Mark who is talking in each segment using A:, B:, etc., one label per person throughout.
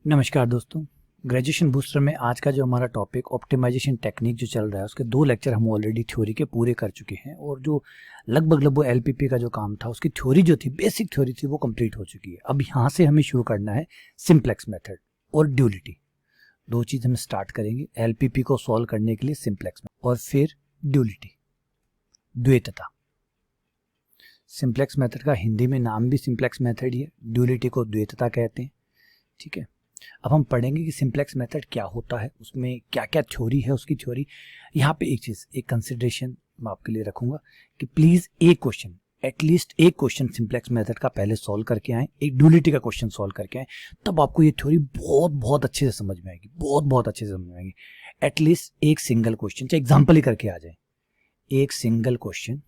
A: नमस्कार दोस्तों, graduation booster में आज का जो हमारा टॉपिक ऑप्टिमाइजेशन टेक्निक जो चल रहा है उसके 2 लेक्चर हम ऑलरेडी थ्योरी के पूरे कर चुके हैं और जो लगभग एलपीपी का जो काम था उसकी थ्योरी जो थी, बेसिक थ्योरी थी, वो कंप्लीट हो चुकी है। अब यहाँ से हमें शुरू करना है सिंप्लेक्स मेथड और ड्यूलिटी। दो चीज़ हम स्टार्ट करेंगे एलपीपी को सॉल्व करने के लिए, सिंप्लेक्स और फिर ड्यूलिटी, द्वैतता। सिंप्लेक्स मेथड का हिंदी में नाम भी सिंप्लेक्स मेथड ही है, ड्यूलिटी को द्वैतता कहते हैं। ठीक है, अब हम पढ़ेंगे कि सिंप्लेक्स मेथड क्या होता है, उसमें क्या क्या थ्योरी है, उसकी थ्योरी। यहाँ पे एक कंसिडरेशन मैं आपके लिए रखूंगा कि प्लीज एटलीस्ट एक क्वेश्चन सिंप्लेक्स मेथड का पहले सॉल्व करके आए, एक ड्यूलिटी का क्वेश्चन सॉल्व करके आए, तब आपको ये थ्योरी बहुत अच्छे से समझ में आएगी, बहुत अच्छे से समझ में आएगी। एटलीस्ट एक सिंगल क्वेश्चन, चाहे एग्जाम्पल ही करके आ जाए, एक सिंगल क्वेश्चन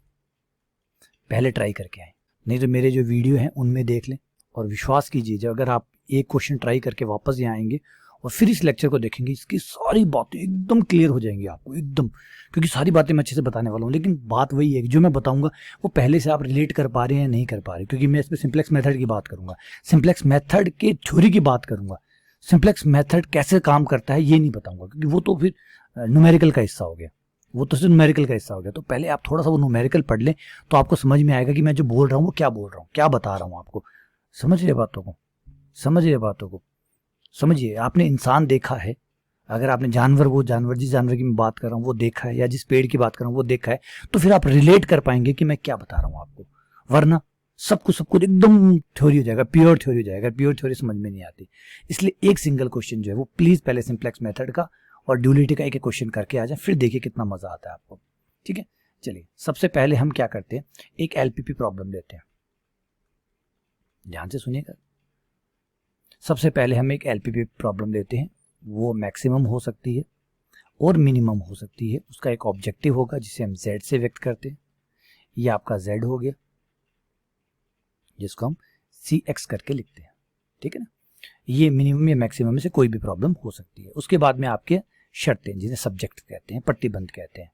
A: पहले ट्राई करके आए, नहीं तो मेरे जो वीडियो हैं उनमें देख लें। और विश्वास कीजिए, अगर आप एक क्वेश्चन ट्राई करके वापस यहाँ आएंगे और फिर इस लेक्चर को देखेंगे, इसकी सारी बातें एकदम क्लियर हो जाएंगी आपको, एकदम, क्योंकि सारी बातें मैं अच्छे से बताने वाला हूँ। लेकिन बात वही है कि जो मैं बताऊंगा वो पहले से आप रिलेट कर पा रहे हैं नहीं कर पा रहे, क्योंकि मैं इसमें सिंप्लेक्स मेथड की बात करूंगा, सिंप्लेक्स मेथड के थ्योरी की बात करूंगा। सिंप्लेक्स मेथड कैसे काम करता है ये नहीं बताऊंगा, क्योंकि वो तो फिर न्यूमेरिकल का हिस्सा हो गया, वो तो सिर्फ न्यूमेरिकल का हिस्सा हो गया। तो पहले आप थोड़ा सा वो न्यूमेरिकल पढ़ लें तो आपको समझ में आएगा कि मैं जो बोल रहा हूँ वो क्या बोल रहा हूँ, क्या बता रहा हूँ आपको। समझिए बातों को, समझिए। आपने इंसान देखा है, अगर आपने जिस जानवर की मैं बात कर रहा हूँ वो देखा है, या जिस पेड़ की बात कर रहा हूँ वो देखा है, तो फिर आप रिलेट कर पाएंगे कि मैं क्या बता रहा हूँ आपको। वरना सब कुछ एकदम थ्योरी हो जाएगा, प्योर थ्योरी हो जाएगा, प्योर थ्योरी समझ में नहीं आती। इसलिए एक सिंगल क्वेश्चन जो है वो प्लीज पहले सिंप्लेक्स मेथड का और ड्यूलिटी का एक क्वेश्चन करके आ जाए, फिर देखिए कितना मजा आता है आपको। ठीक है, चलिए सबसे पहले हम क्या करते हैं, एक एलपीपी प्रॉब्लम लेते हैं, ध्यान से सुनिएगा। सबसे पहले हम एक एलपीपी प्रॉब्लम लेते हैं, वो मैक्सिमम हो सकती है और मिनिमम हो सकती है। उसका एक ऑब्जेक्टिव होगा जिसे हम z से व्यक्त करते हैं, ये आपका z हो गया, जिसको हम cx करके लिखते हैं। ठीक है ना, ये मिनिमम या मैक्सिमम में से कोई भी प्रॉब्लम हो सकती है। उसके बाद में आपके शर्तें, जिन्हें सब्जेक्ट कहते हैं, प्रतिबंध कहते हैं,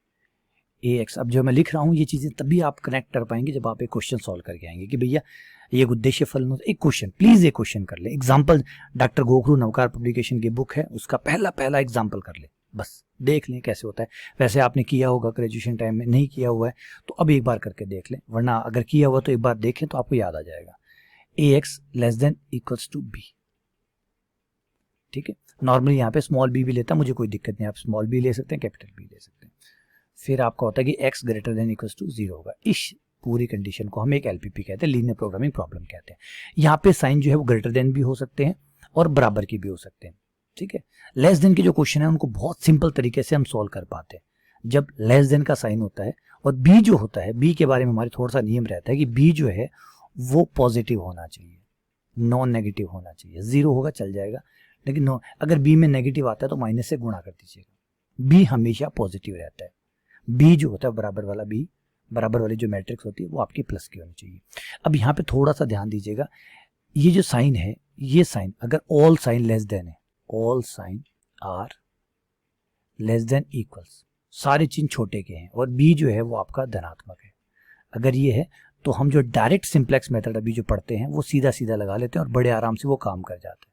A: ax। अब जो मैं लिख रहा हूँ ये चीजें तभी आप कनेक्ट कर पाएंगे जब आप एक क्वेश्चन सॉल्व करके आएंगे कि भैया ये उद्देश्य फलन। एक क्वेश्चन, प्लीज एक क्वेश्चन कर ले, एग्जांपल डॉक्टर गोखरू नवकार पब्लिकेशन की बुक है, उसका पहला एग्जांपल कर ले, बस देख लें कैसे होता है। वैसे आपने किया होगा ग्रेजुएशन टाइम में, नहीं किया हुआ है तो अब एक बार करके देख लें, वरना अगर किया हुआ तो एक बार देखें तो आपको याद आ जाएगा। ax less than equals to b। ठीक है, नॉर्मली यहाँ पे स्मॉल b भी लेता है, मुझे कोई दिक्कत नहीं, आप स्मॉल b ले सकते हैं, कैपिटल b ले सकते हैं। फिर आपका होता है कि x greater than equals to 0 होगा। इस पूरी कंडीशन को हम एक एलपीपी कहते हैं, लीनियर प्रोग्रामिंग प्रॉब्लम कहते हैं। यहाँ पे साइन जो है वो ग्रेटर देन भी हो सकते हैं और बराबर की भी हो सकते हैं। ठीक है, लेस देन के जो क्वेश्चन है उनको बहुत सिंपल तरीके से हम सॉल्व कर पाते हैं जब लेस देन का साइन होता है। और बी जो होता है, बी के बारे में हमारे थोड़ा सा नियम रहता है कि बी जो है वो पॉजिटिव होना चाहिए, नॉन नेगेटिव होना चाहिए। 0 होगा चल जाएगा, लेकिन अगर बी में नेगेटिव आता है तो माइनस से गुणा कर दीजिएगा। बी हमेशा पॉजिटिव रहता है। बी जो होता है बराबर वाला बी, बराबर वाली जो मैट्रिक्स होती है वो आपकी प्लस की होनी चाहिए। अब यहाँ पे थोड़ा सा ध्यान दीजिएगा, ये जो साइन है, ये साइन अगर ऑल साइन लेस देन है, all sign are less than equals, सारे चिन्ह छोटे के हैं और बी जो है वो आपका धनात्मक है, अगर ये है तो हम जो डायरेक्ट सिंप्लेक्स मेथड अभी जो पढ़ते हैं वो सीधा लगा लेते हैं और बड़े आराम से वो काम कर जाता है।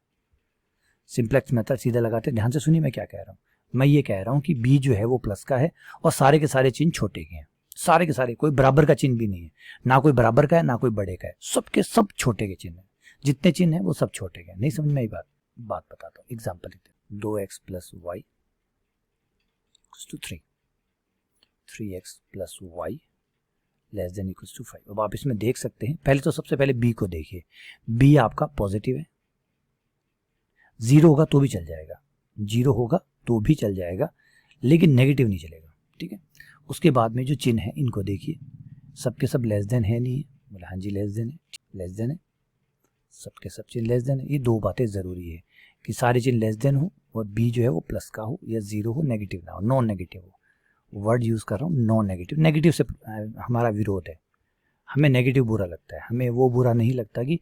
A: सिंप्लेक्स मेथड सीधा लगाते हैं। ध्यान से सुनिए मैं क्या कह रहा हूँ, मैं ये कह रहा हूँ कि b जो है वो प्लस का है और सारे के सारे चिन्ह छोटे के हैं, सारे के सारे, कोई बराबर का चिन्ह भी नहीं है, ना कोई बराबर का है ना कोई बड़े का है, सबके सब छोटे के चिन्ह है, जितने चिन्ह है वो सब छोटे के हैं। नहीं समझ में आई बात बताता हूँ, एग्जाम्पल लेते हैं। 2x plus y to 3x plus y less than equals to 5। अब आप इसमें देख सकते हैं, पहले तो सबसे पहले b को देखिए, b आपका पॉजिटिव है, 0 होगा तो भी चल जाएगा, 0 होगा तो भी चल जाएगा, लेकिन नेगेटिव नहीं चलेगा। ठीक है, उसके बाद में जो चिन्ह है इनको देखिए, सबके सब लेस देन है, नहीं है, बोले हाँ जी लेस देन है, लेस देन है, सबके सब चिन्ह लेस देन है। ये दो बातें जरूरी है कि सारे चिन्ह लेस देन हो और बी जो है वो प्लस का हो या 0 हो, नेगेटिव ना हो, नॉन नेगेटिव हो। वर्ड यूज कर रहा हूँ नॉन नेगेटिव, नेगेटिव से हमारा विरोध है, हमें नेगेटिव बुरा लगता है, हमें वो बुरा नहीं लगता कि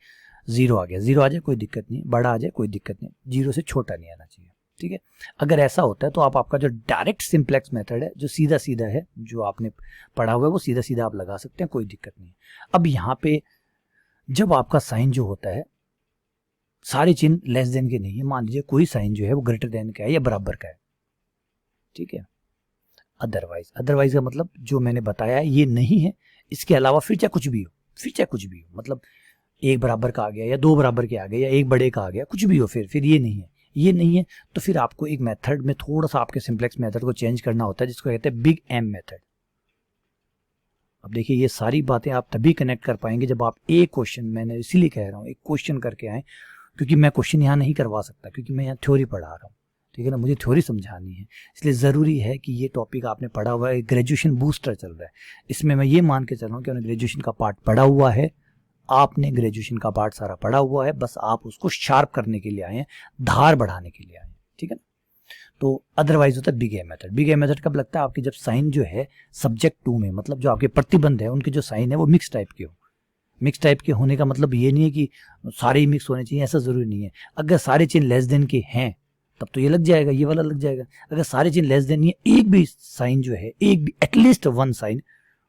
A: 0 आ गया, 0 आ जाए कोई दिक्कत नहीं, बड़ा आ जाए कोई दिक्कत नहीं, 0 से छोटा नहीं आना चाहिए। ठीक है, अगर ऐसा होता है तो आपका जो डायरेक्ट सिंप्लेक्स मेथड है, जो सीधा है, जो आपने पढ़ा हुआ है वो सीधा आप लगा सकते हैं, कोई दिक्कत नहीं। अब यहाँ पे जब आपका साइन जो होता है सारे चिन्ह लेस देन के नहीं है। मान लीजिए कोई साइन जो है वो ग्रेटर देन का है या बराबर का है, ठीक है। अदरवाइज का मतलब जो मैंने बताया है ये नहीं है, इसके अलावा फिर चाहे कुछ भी हो, मतलब एक बराबर का आ गया या दो बराबर के आ गए या एक बड़े का आ गया, कुछ भी हो, फिर ये नहीं है तो फिर आपको एक मेथड में थोड़ा सा आपके सिंप्लेक्स मेथड को चेंज करना होता है, जिसको कहते हैं बिग एम मेथड। अब देखिए ये सारी बातें आप तभी कनेक्ट कर पाएंगे जब आप एक क्वेश्चन, मैंने इसीलिए कह रहा हूँ एक क्वेश्चन करके आए, क्योंकि मैं क्वेश्चन यहाँ नहीं करवा सकता, क्योंकि मैं यहाँ थ्योरी पढ़ा रहा हूँ, ठीक है ना, मुझे थ्योरी समझानी है। इसलिए ज़रूरी है कि ये टॉपिक आपने पढ़ा हुआ है, ग्रेजुएशन बूस्टर चल रहा है, इसमें मैं ये मान के चल रहा हूँ कि आपने ग्रेजुएशन का पार्ट पढ़ा हुआ है, आपने ग्रेजुएशन का पार्ट सारा पढ़ा हुआ है, बस आप उसको शार्प करने के लिए आए हैं, धार बढ़ाने के लिए आए हैं, ठीक है ना। तो अदरवाइज होता है big M method. Big M method कब लगता है? आपकी जब साइन जो है सब्जेक्ट 2 में, मतलब जो आपके प्रतिबंध है उनके जो साइन है वो मिक्स टाइप के हो। मिक्स टाइप के होने का मतलब ये नहीं है कि सारे ही मिक्स होने चाहिए, ऐसा जरूरी नहीं है। अगर सारे चिन्ह लेस देन के हैं तब तो ये लग जाएगा, ये वाला लग जाएगा। अगर सारे चिन्ह लेस देन नहीं है, एक भी साइन जो है, एक भी एटलीस्ट वन साइन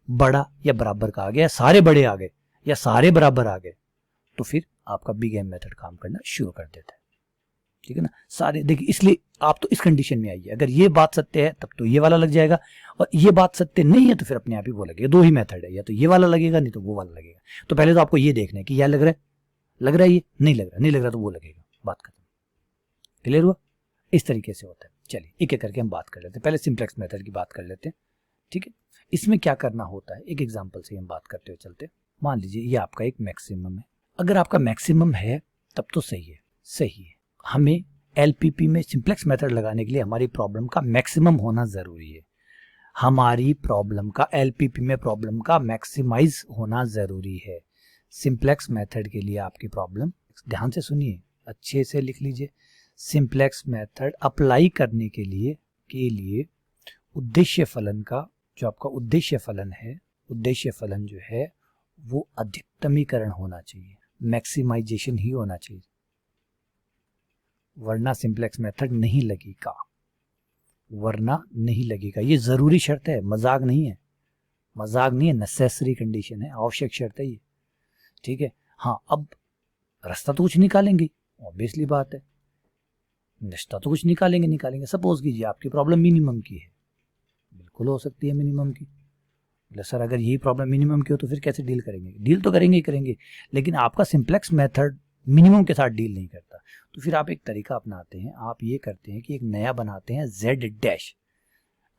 A: बड़ा या बराबर का आ गया, सारे बड़े आ गए या सारे बराबर आ गए, तो फिर आपका बिग एम मेथड काम करना शुरू कर देता है, ठीक है ना। सारे देखिए, इसलिए आप तो इस कंडीशन में आइए, अगर ये बात सत्य है तब तो ये वाला लग जाएगा, और ये बात सत्य नहीं है तो फिर अपने आप ही वो लगेगा। दो ही मेथड है, या तो ये वाला लगेगा नहीं तो वो वाला लगेगा। तो पहले तो आपको ये देखना है कि यह लग रहा है, ये नहीं लग रहा तो वो लगेगा, बात खत्म। क्लियर हुआ? इस तरीके से होता है। चलिए एक एक करके हम बात कर लेते हैं। पहले सिंप्लेक्स मेथड की बात कर लेते हैं, ठीक है। इसमें क्या करना होता है, एक एग्जांपल से हम बात करते हुए चलते हैं। मान लीजिए ये आपका एक मैक्सिमम है। अगर आपका मैक्सिमम है तब तो सही है। हमें एलपीपी में सिंप्लेक्स मेथड लगाने के लिए हमारी प्रॉब्लम का मैक्सिमम होना जरूरी है। हमारी प्रॉब्लम का एलपीपी में प्रॉब्लम का मैक्सिमाइज होना जरूरी है। सिंप्लेक्स मेथड के लिए आपकी प्रॉब्लम, ध्यान से सुनिए, अच्छे से लिख लीजिए। सिंप्लेक्स मेथड अप्लाई करने के लिए उद्देश्य फलन का, जो आपका उद्देश्य फलन जो है वो अधिकतमीकरण होना चाहिए, मैक्सिमाइजेशन ही होना चाहिए, वरना सिंप्लेक्स मेथड नहीं लगेगा। ये जरूरी शर्त है, मजाक नहीं है, नेसेसरी कंडीशन है, आवश्यक शर्त है ये, ठीक है। हाँ, अब रास्ता तो कुछ निकालेंगे, ऑब्वियसली बात है, रास्ता तो कुछ निकालेंगे। सपोज कीजिए आपकी प्रॉब्लम मिनिमम की है, बिल्कुल हो सकती है मिनिमम की। सर अगर यही प्रॉब्लम मिनिमम की हो तो फिर कैसे डील करेंगे? डील तो करेंगे, लेकिन आपका सिंप्लेक्स मेथड मिनिमम के साथ डील नहीं करता। तो फिर आप एक तरीका अपनाते हैं, आप ये करते हैं कि एक नया बनाते हैं z'।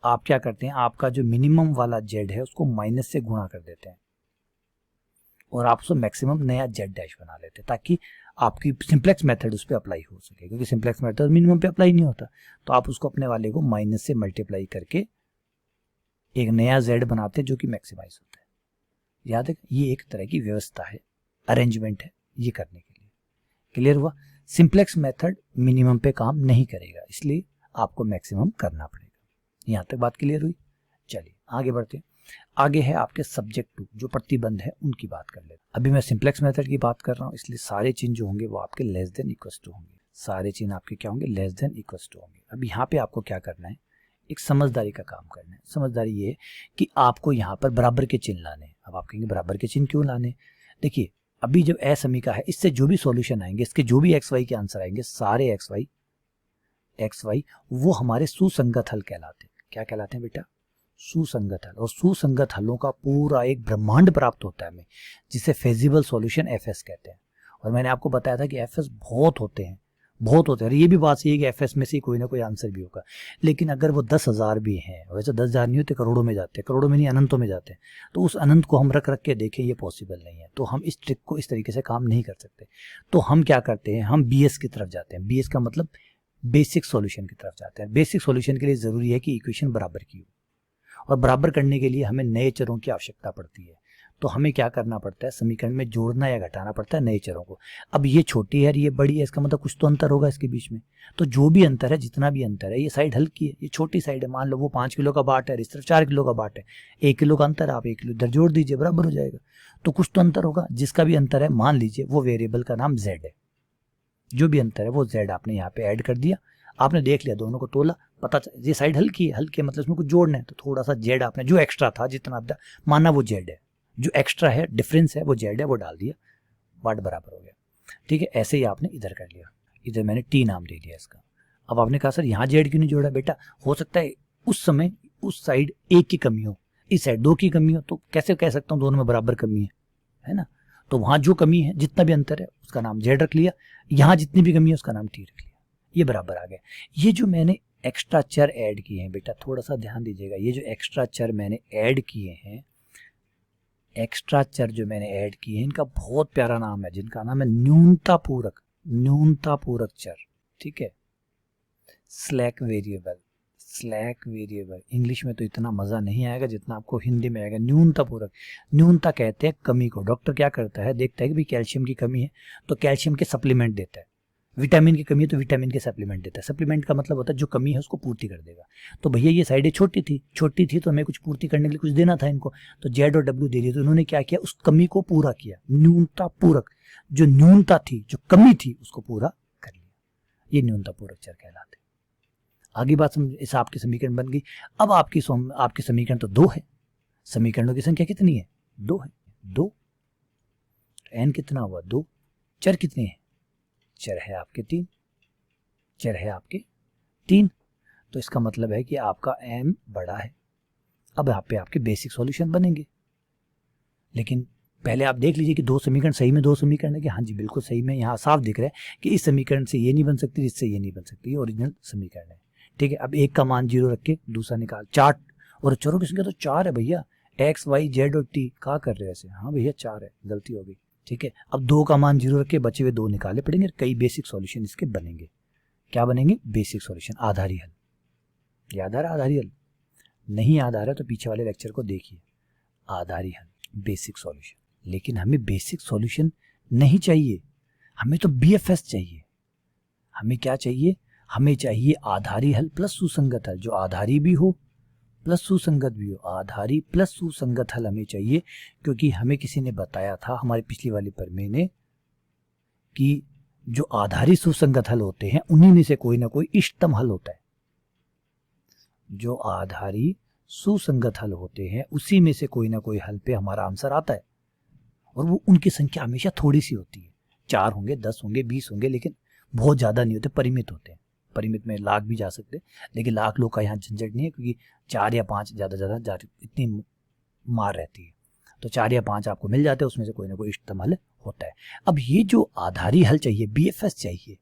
A: आप क्या करते हैं, आपका जो मिनिमम वाला z है उसको माइनस से गुणा कर देते हैं और आप उसको मैक्सिमम नया z' बना लेते हैं, ताकि आपकी सिंप्लेक्स मेथड उस पर अप्लाई हो सके। क्योंकि सिंप्लेक्स मेथड मिनिमम पे अप्लाई नहीं होता, तो आप उसको अपने वाले को माइनस से मल्टीप्लाई करके एक नया z बनाते हैं जो कि मैक्सिमाइज होता है। याद है, ये एक तरह की व्यवस्था है, अरेंजमेंट है ये करने के लिए। क्लियर हुआ? सिंप्लेक्स मेथड मिनिमम पे काम नहीं करेगा, इसलिए आपको मैक्सिमम करना पड़ेगा। यहां तक बात क्लियर हुई? चलिए आगे बढ़ते हैं। आगे है आपके सब्जेक्ट 2, जो प्रतिबंध है उनकी बात कर लेते हैं। अभी मैं सिंप्लेक्स मेथड की बात कर रहा हूं, इसलिए सारे चिन्ह जो होंगे वो आपके लेस देन इक्वल टू होंगे। सारे चिन्ह आपके क्या होंगे? लेस देन इक्वल टू होंगे। अब यहाँ पे आपको क्या करना है, एक समझदारी का काम करना है। समझदारी ये है कि आपको यहाँ पर बराबर के चिन्ह लाने। अब आप कहेंगे बराबर के चिन्ह क्यों लाने? देखिए, अभी जब असमीका है, इससे जो भी सॉल्यूशन आएंगे, इसके जो भी एक्स वाई के आंसर आएंगे, सारे एक्स वाई वो हमारे सुसंगत हल कहलाते हैं। क्या कहलाते हैं बेटा? सुसंगत हल। और सुसंगत हलों का पूरा एक ब्रह्मांड प्राप्त होता है हमें, जिसे फेजिबल सॉल्यूशन एफएस कहते हैं। और मैंने आपको बताया था कि एफएस बहुत होते हैं। और ये भी बात सही है कि एफएस में से कोई ना कोई आंसर भी होगा, लेकिन अगर वो 10,000 भी हैं, वैसे 10,000 नहीं होते, करोड़ों में जाते हैं, करोड़ों में नहीं अनंतों में जाते हैं, तो उस अनंत को हम रख के देखें, ये पॉसिबल नहीं है। तो हम इस ट्रिक को इस तरीके से काम नहीं कर सकते। तो हम क्या करते हैं, हम बीएस की तरफ जाते हैं। बीएस का मतलब बेसिक सॉल्यूशन की तरफ जाते हैं। बेसिक सॉल्यूशन के लिए जरूरी है कि इक्वेशन बराबर की हो, और बराबर करने के लिए हमें नए चरों की आवश्यकता पड़ती है। तो हमें क्या करना पड़ता है, समीकरण में जोड़ना या घटाना पड़ता है नए चरों को। अब ये छोटी है, ये बड़ी है, इसका मतलब कुछ तो अंतर होगा इसके बीच में। तो जो भी अंतर है, जितना भी अंतर है, ये साइड हल्की है, ये छोटी साइड है। मान लो वो 5 किलो का बाट है, इस तरफ 4 किलो का बाट है, 1 किलो का अंतर, आप 1 किलो इधर जोड़ दीजिए, बराबर हो जाएगा। तो कुछ तो अंतर होगा, जिसका भी अंतर है, मान लीजिए वो वेरिएबल का नाम z है। जो भी अंतर है वो z आपने यहाँ पे ऐड कर दिया, आपने देख लिया, दोनों को तोला, पता ये साइड हल्की है, मतलब इसमें कुछ जोड़ना है, तो थोड़ा सा z आपने जो एक्स्ट्रा था, जितना माना वो z है, जो एक्स्ट्रा है, डिफरेंस है वो z है, वो डाल दिया, बाट बराबर हो गया। ठीक है, ऐसे ही आपने इधर कर लिया, इधर मैंने टी नाम दे दिया इसका। अब आपने कहा सर यहाँ जेड क्यों नहीं जोड़ा? बेटा हो सकता है उस समय उस साइड एक की कमी हो, इस साइड दो की कमी हो, तो कैसे कह सकता हूँ दोनों में बराबर कमी है ना? तो वहाँ जो कमी है, जितना भी अंतर है उसका नाम जेड रख लिया, यहाँ जितनी भी कमी है उसका नाम टी रख लिया, ये बराबर आ गया। ये जो मैंने एक्स्ट्रा चर ऐड किए हैं बेटा, थोड़ा सा ध्यान दीजिएगा, ये जो एक्स्ट्रा चर मैंने ऐड किए हैं, एक्स्ट्रा चर जो मैंने ऐड किए हैं, इनका बहुत प्यारा नाम है, जिनका नाम है न्यूनता पूरक चर। ठीक है, slack variable. Slack variable English में तो इतना मज़ा नहीं आएगा जितना आपको हिंदी में आएगा। न्यूनता पूरक, न्यूनता कहते हैं कमी को। डॉक्टर क्या करता है, देखता है कि भाई कैल्शियम की कमी है तो कैल्शियम के सप्लीमेंट देता है, विटामिन की कमी है तो विटामिन के सप्लीमेंट देता है। सप्लीमेंट का मतलब होता है जो कमी है उसको पूर्ति कर देगा। तो भैया ये साइडें छोटी थी तो हमें कुछ पूर्ति करने के लिए कुछ देना था इनको, तो जेड और डब्ल्यू दे दिए, तो उन्होंने क्या किया, उस कमी को पूरा किया। न्यूनता पूरक, जो न्यूनता थी, जो कमी थी, उसको पूरा कर लिया, ये न्यूनता पूरक चर कहलाते। आगे बात समझ, इस आपकी समीकरण बन गई। अब आपकी समीकरण तो 2 है, समीकरणों की संख्या कितनी है, 2 है, 2, एन कितना हुआ, 2, चर कितने हैं, चर है आपके 3, चर है आपके 3, तो इसका मतलब है कि आपका m बड़ा है। अब यहाँ पे आपके बेसिक सॉल्यूशन बनेंगे, लेकिन पहले आप देख लीजिए कि 2 समीकरण सही में 2 समीकरण है कि हाँ जी बिल्कुल सही में, यहाँ साफ दिख रहा है कि इस समीकरण से ये नहीं बन सकती, इससे ये नहीं बन सकती, ये ओरिजिनल समीकरण है। ठीक है, अब एक का मान 0 रख के दूसरा निकाल, 4, और चरों की संख्या तो 4 है भैया, x y z और t क्या कर रहे हैं ऐसे, हाँ भैया 4 है, गलती हो गई। ठीक है, अब 2 का मान 0 रख के बचे हुए 2 निकाले पड़ेंगे, कई बेसिक सॉल्यूशन इसके बनेंगे। क्या बनेंगे, बेसिक सॉल्यूशन, आधारी हल। याद आ रहा आधारी हल? नहीं याद आ रहा तो पीछे वाले लेक्चर को देखिए, आधारी हल, बेसिक सॉल्यूशन। लेकिन हमें बेसिक सॉल्यूशन नहीं चाहिए, हमें तो BFS चाहिए। हमें क्या चाहिए, हमें चाहिए आधारी हल प्लस सुसंगत हल, जो आधारी भी हो प्लस सुसंगत भी हो। आधारी प्लस सुसंगत हल हमें चाहिए, क्योंकि हमें किसी ने बताया था हमारी पिछली वाली प्रमेय ने कि जो आधारी सुसंगत हल होते हैं उन्हीं में से कोई ना कोई इष्टतम हल होता है। जो आधारी सुसंगत हल होते हैं उसी में से कोई ना कोई हल पे हमारा आंसर आता है, और वो उनकी संख्या हमेशा थोड़ी सी होती है, 4 होंगे, 10 होंगे, 20 होंगे, लेकिन बहुत ज़्यादा नहीं होते, परिमित होते हैं। परिमित में लाख भी जा सकते, लेकिन लाख लोग का यहाँ झंझट नहीं है, क्योंकि 4 या 5 ज़्यादा इतनी मार रहती है, तो 4 या 5 आपको मिल जाते हैं, उसमें से कोई ना कोई इष्टतम हल होता है। अब ये जो आधारी हल चाहिए, BFS चाहिए,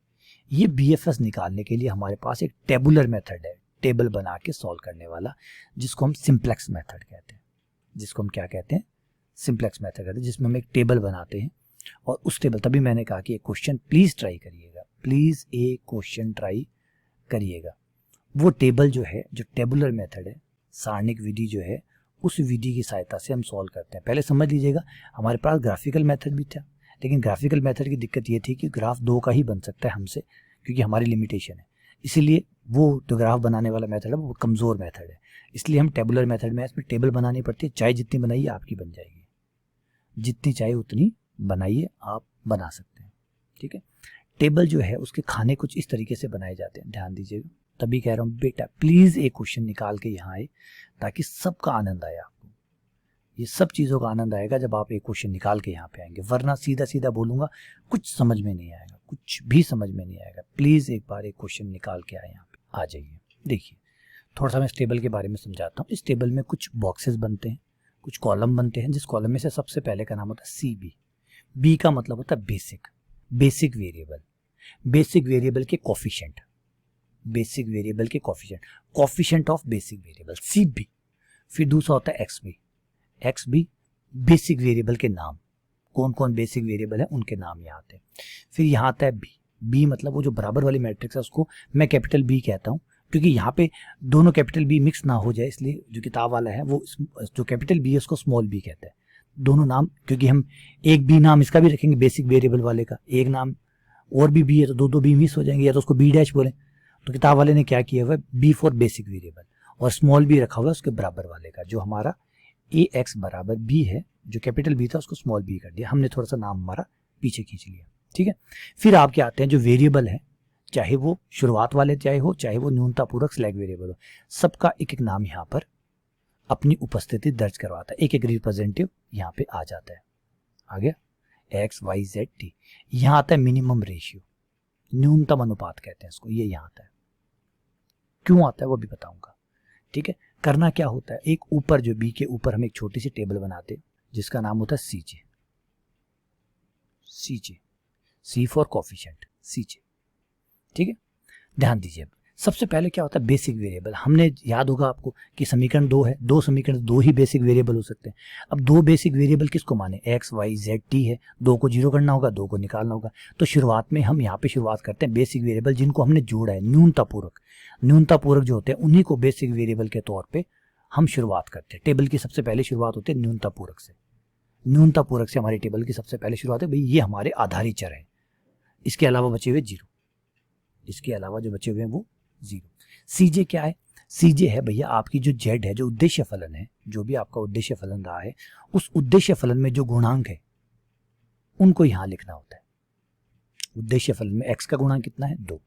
A: ये BFS निकालने के लिए हमारे पास एक टेबुलर मेथड है, टेबल बना के सॉल्व करने वाला, जिसको हम सिंप्लेक्स मेथड कहते हैं। जिसको हम क्या कहते हैं, सिंप्लेक्स मेथड कहते हैं, जिसमें हम एक टेबल बनाते हैं, और उस टेबल, तभी मैंने कहा कि एक क्वेश्चन प्लीज ट्राई करिएगा, प्लीज एक क्वेश्चन ट्राई करिएगा। वो टेबल जो है, जो टेबुलर मेथड है, सारणिक विधि जो है, उस विधि की सहायता से हम सॉल्व करते हैं। पहले समझ लीजिएगा, हमारे पास ग्राफिकल मेथड भी था, लेकिन ग्राफिकल मेथड की दिक्कत ये थी कि ग्राफ 2 का ही बन सकता है हमसे, क्योंकि हमारी लिमिटेशन है। इसीलिए वो जो ग्राफ बनाने वाला मेथड है वो कमज़ोर मेथड है, इसलिए हम टेबुलर मेथड में, इसमें टेबल बनानी पड़ती है। चाहे जितनी बनाइए आपकी बन जाएगी, जितनी चाहे उतनी बनाइए, आप बना सकते हैं। ठीक है, टेबल जो है उसके खाने कुछ इस तरीके से बनाए जाते हैं, ध्यान दीजिएगा। तभी कह रहा हूँ बेटा प्लीज़ एक क्वेश्चन निकाल के यहाँ आए, ताकि सबका आनंद आए आपको। ये सब चीज़ों का आनंद आएगा जब आप एक क्वेश्चन निकाल के यहाँ पे आएंगे, वरना सीधा सीधा बोलूँगा कुछ समझ में नहीं आएगा, कुछ भी समझ में नहीं आएगा। प्लीज़ एक बार एक क्वेश्चन निकाल के आए, यहाँ पे आ जाइए। देखिए थोड़ा सा मैं इस टेबल के बारे में समझाता हूँ। इस टेबल में कुछ बॉक्सेस बनते हैं, कुछ कॉलम बनते हैं, जिस कॉलम में से सबसे पहले का नाम होता है CB। B का मतलब होता है बेसिक वेरिएबल, बेसिक वेरिएबल के कोफिशिएंट, बेसिक वेरिएबल के coefficient, coefficient of basic variable CB। फिर दूसरा होता है XB, बेसिक वेरिएबल के नाम, कौन कौन बेसिक वेरिएबल है उनके नाम यहाँ आते हैं। फिर यहाँ आता है B मतलब वो जो बराबर वाली मैट्रिक्स है, उसको मैं कैपिटल B कहता हूँ, क्योंकि यहाँ पे दोनों कैपिटल B मिक्स ना हो जाए, इसलिए जो किताब वाला है वो जो कैपिटल B है उसको स्मॉल b कहता है। दोनों नाम, क्योंकि हम एक B नाम इसका भी रखेंगे बेसिक वेरिएबल वाले का, एक नाम और भी B है तो दो B मिस हो जाएंगे, या तो उसको B' बोलें। तो किताब वाले ने क्या किया हुआ है, B फॉर बेसिक वेरिएबल, और स्मॉल b रखा हुआ है उसके बराबर वाले का, जो हमारा AX बराबर B है, जो कैपिटल B था उसको स्मॉल b कर दिया हमने, थोड़ा सा नाम हमारा पीछे खींच लिया। ठीक है, फिर आपके आते हैं जो वेरिएबल है, चाहे वो शुरुआत वाले चाहे वो न्यूनता पूरक स्लैग वेरिएबल हो, सबका एक एक नाम यहाँ पर अपनी उपस्थिति दर्ज करवाता है, एक एक रिप्रेजेंटेटिव यहाँ पे आ जाता है। आ गया, एक्स वाई जेड टी। यहाँ आता है मिनिमम रेशियो, न्यूनतम अनुपात कहते हैं इसको, ये यहाँ आता है। क्यों आता है वो भी बताऊंगा, ठीक है। करना क्या होता है, एक ऊपर जो बी के ऊपर हम एक छोटी सी टेबल बनाते हैं जिसका नाम होता है सीजे, सीजे, सी फॉर कोफिशिएंट, सीजे, ठीक है। ध्यान दीजिए, सबसे पहले क्या होता है बेसिक वेरिएबल। हमने याद होगा आपको कि समीकरण 2 है, 2 समीकरण 2 ही बेसिक वेरिएबल हो सकते हैं। अब 2 बेसिक वेरिएबल किसको माने, एक्स वाई जेड टी है, 2 को 0 करना होगा, 2 को निकालना होगा। तो शुरुआत में हम यहाँ पे शुरुआत करते हैं बेसिक वेरिएबल जिनको हमने जोड़ा है, न्यूनतापूर्वक जो होते हैं उन्हीं को बेसिक वेरिएबल के तौर पर हम शुरुआत करते हैं। टेबल की सबसे पहले शुरुआत होती है न्यूनतापूर्वक से, न्यूनतापूर्वक से हमारी टेबल की सबसे पहले शुरुआत है, भाई ये हमारे आधारी चर है, इसके अलावा बचे हुए 0, इसके अलावा जो बचे हुए हैं वो 0। सीजे क्या है, सीजे है भैया आपकी जो जेड है, जो उद्देश्य फलन है, जो भी आपका उद्देश्य फलन रहा है, उस उद्देश्य फलन में जो गुणांक है उनको यहां लिखना होता है। उद्देश्य फलन में एक्स का गुणांक कितना है 2,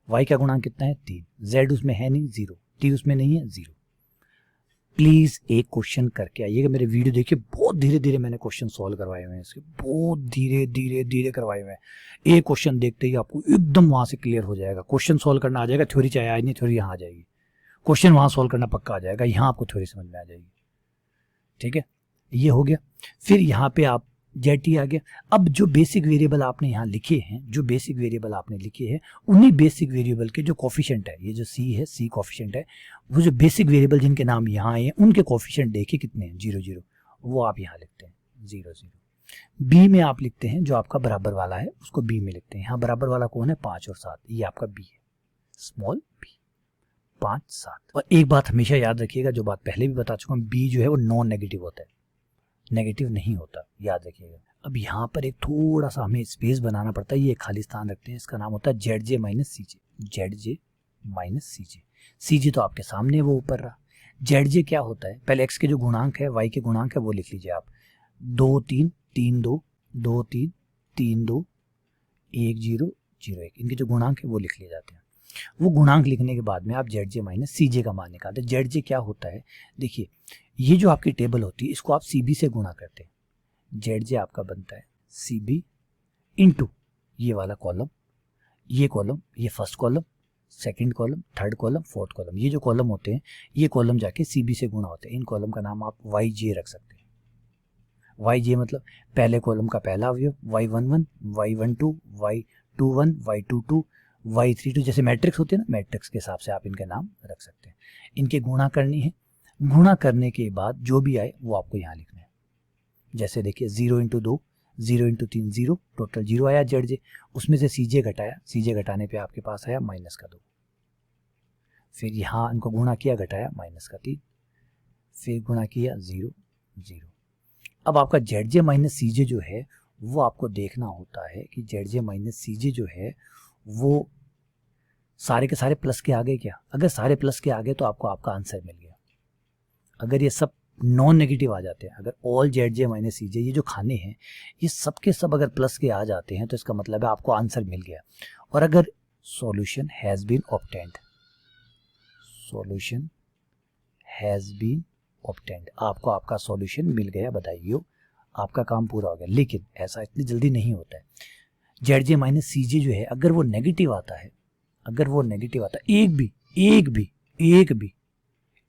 A: वाई का गुणांक कितना है 3, जेड उसमें है नहीं 0, टी उसमें नहीं है 0। प्लीज एक क्वेश्चन करके आइएगा, मेरे वीडियो देखिए, बहुत धीरे धीरे मैंने क्वेश्चन सॉल्व करवाए हुए हैं इसके, बहुत धीरे धीरे धीरे करवाए हुए हैं। एक क्वेश्चन देखते ही आपको एकदम वहां से क्लियर हो जाएगा, क्वेश्चन सॉल्व करना आ जाएगा, थ्योरी चाहे आए नहीं, थ्योरी यहाँ आ जाएगी, क्वेश्चन वहां सॉल्व करना पक्का आ जाएगा, यहाँ आपको थ्योरी समझ में आ जाएगी, ठीक है। ये हो गया। फिर यहाँ पे आप जेड टी आ गया। अब जो बेसिक वेरिएबल आपने यहाँ लिखे हैं, जो बेसिक वेरिएबल आपने लिखे हैं, उन्हीं बेसिक वेरिएबल के जो कोफिशिएंट है, ये जो सी है, सी कोफिशिएंट है, वो जो बेसिक वेरिएबल जिनके नाम यहाँ आए हैं उनके कोफिशिएंट देखिए कितने हैं, 0 0, वो आप यहाँ लिखते हैं 0 0। बी में आप लिखते हैं जो आपका बराबर वाला है उसको बी में लिखते हैं। यहाँ बराबर वाला कौन है, 5 और 7, ये आपका बी है, स्मॉल बी, 5 7। और एक बात हमेशा याद रखिएगा, जो बात पहले भी बता चुका हूँ, बी जो है वो नॉन नेगेटिव होता है, नेगेटिव नहीं होता, याद रखिएगा। अब यहाँ पर एक थोड़ा सा हमें स्पेस बनाना पड़ता है, ये खाली स्थान रखते हैं, इसका नाम होता है जेड जे माइनस सी जे, जेड जे माइनस सी जे। सी जे तो आपके सामने वो ऊपर रहा। जेड जे क्या होता है, पहले एक्स के जो गुणांक है, वाई के गुणांक है वो लिख लीजिए आप, 2 3 3 2 2 3 3 2 1 0 0 1, इनके जो गुणांक है वो लिख लिए जाते हैं। वो गुणांक लिखने के बाद में आप जेड जे माइनस सी जे का मान निकालते हैं। जेड जे क्या होता है, देखिए ये जो आपकी टेबल होती है इसको आप सी बी से गुणा करते हैं, जेड जे आपका बनता है सी बी इंटू ये वाला कॉलम, ये कॉलम, ये first column, second column, third column, fourth column, ये जो कॉलम होते हैं ये कॉलम जाके सी बी से गुणा होते हैं। इन कॉलम का नाम आप वाई जे रख सकते हैं। वाई जे मतलब पहले कॉलम का पहला अवयव, y 1 1, y 1 2, y 2 1, y 2 2, y 3 2, जैसे मैट्रिक्स होते हैं ना, मैट्रिक्स के हिसाब से आप इनके नाम रख सकते हैं। इनके गुणा करनी है, गुणा करने के बाद जो भी आए वो आपको यहाँ लिखना है। जैसे देखिए 0 इंटू 2, 0 इंटू 3 0, टोटल 0 आया जेड जे, उसमें से सी जे घटाया, सी जे घटाने पे आपके पास आया माइनस का 2, फिर यहाँ इनको गुणा किया, घटाया माइनस का 3, फिर गुणा किया 0 0। अब आपका जेड जे माइनस सी जे जो है वो आपको देखना होता है कि जेड जे माइनस सी जे जो है वो सारे के सारे प्लस के आगे क्या, अगर सारे प्लस के आगे तो आपको आपका आंसर मिल गया। अगर ये सब नॉन नेगेटिव आ जाते हैं, अगर ऑल जेड जे माइनस सी जे, ये जो खाने हैं ये सब के सब अगर प्लस के आ जाते हैं तो इसका मतलब है आपको आंसर मिल गया। और अगर solution has been obtained, solution has been obtained, आपको आपका सॉल्यूशन मिल गया, बधाई हो, आपका काम पूरा हो गया। लेकिन ऐसा इतनी जल्दी नहीं होता है। जेड जे माइनस सी जे जो है अगर वो नेगेटिव आता है, अगर वो नेगेटिव आता है,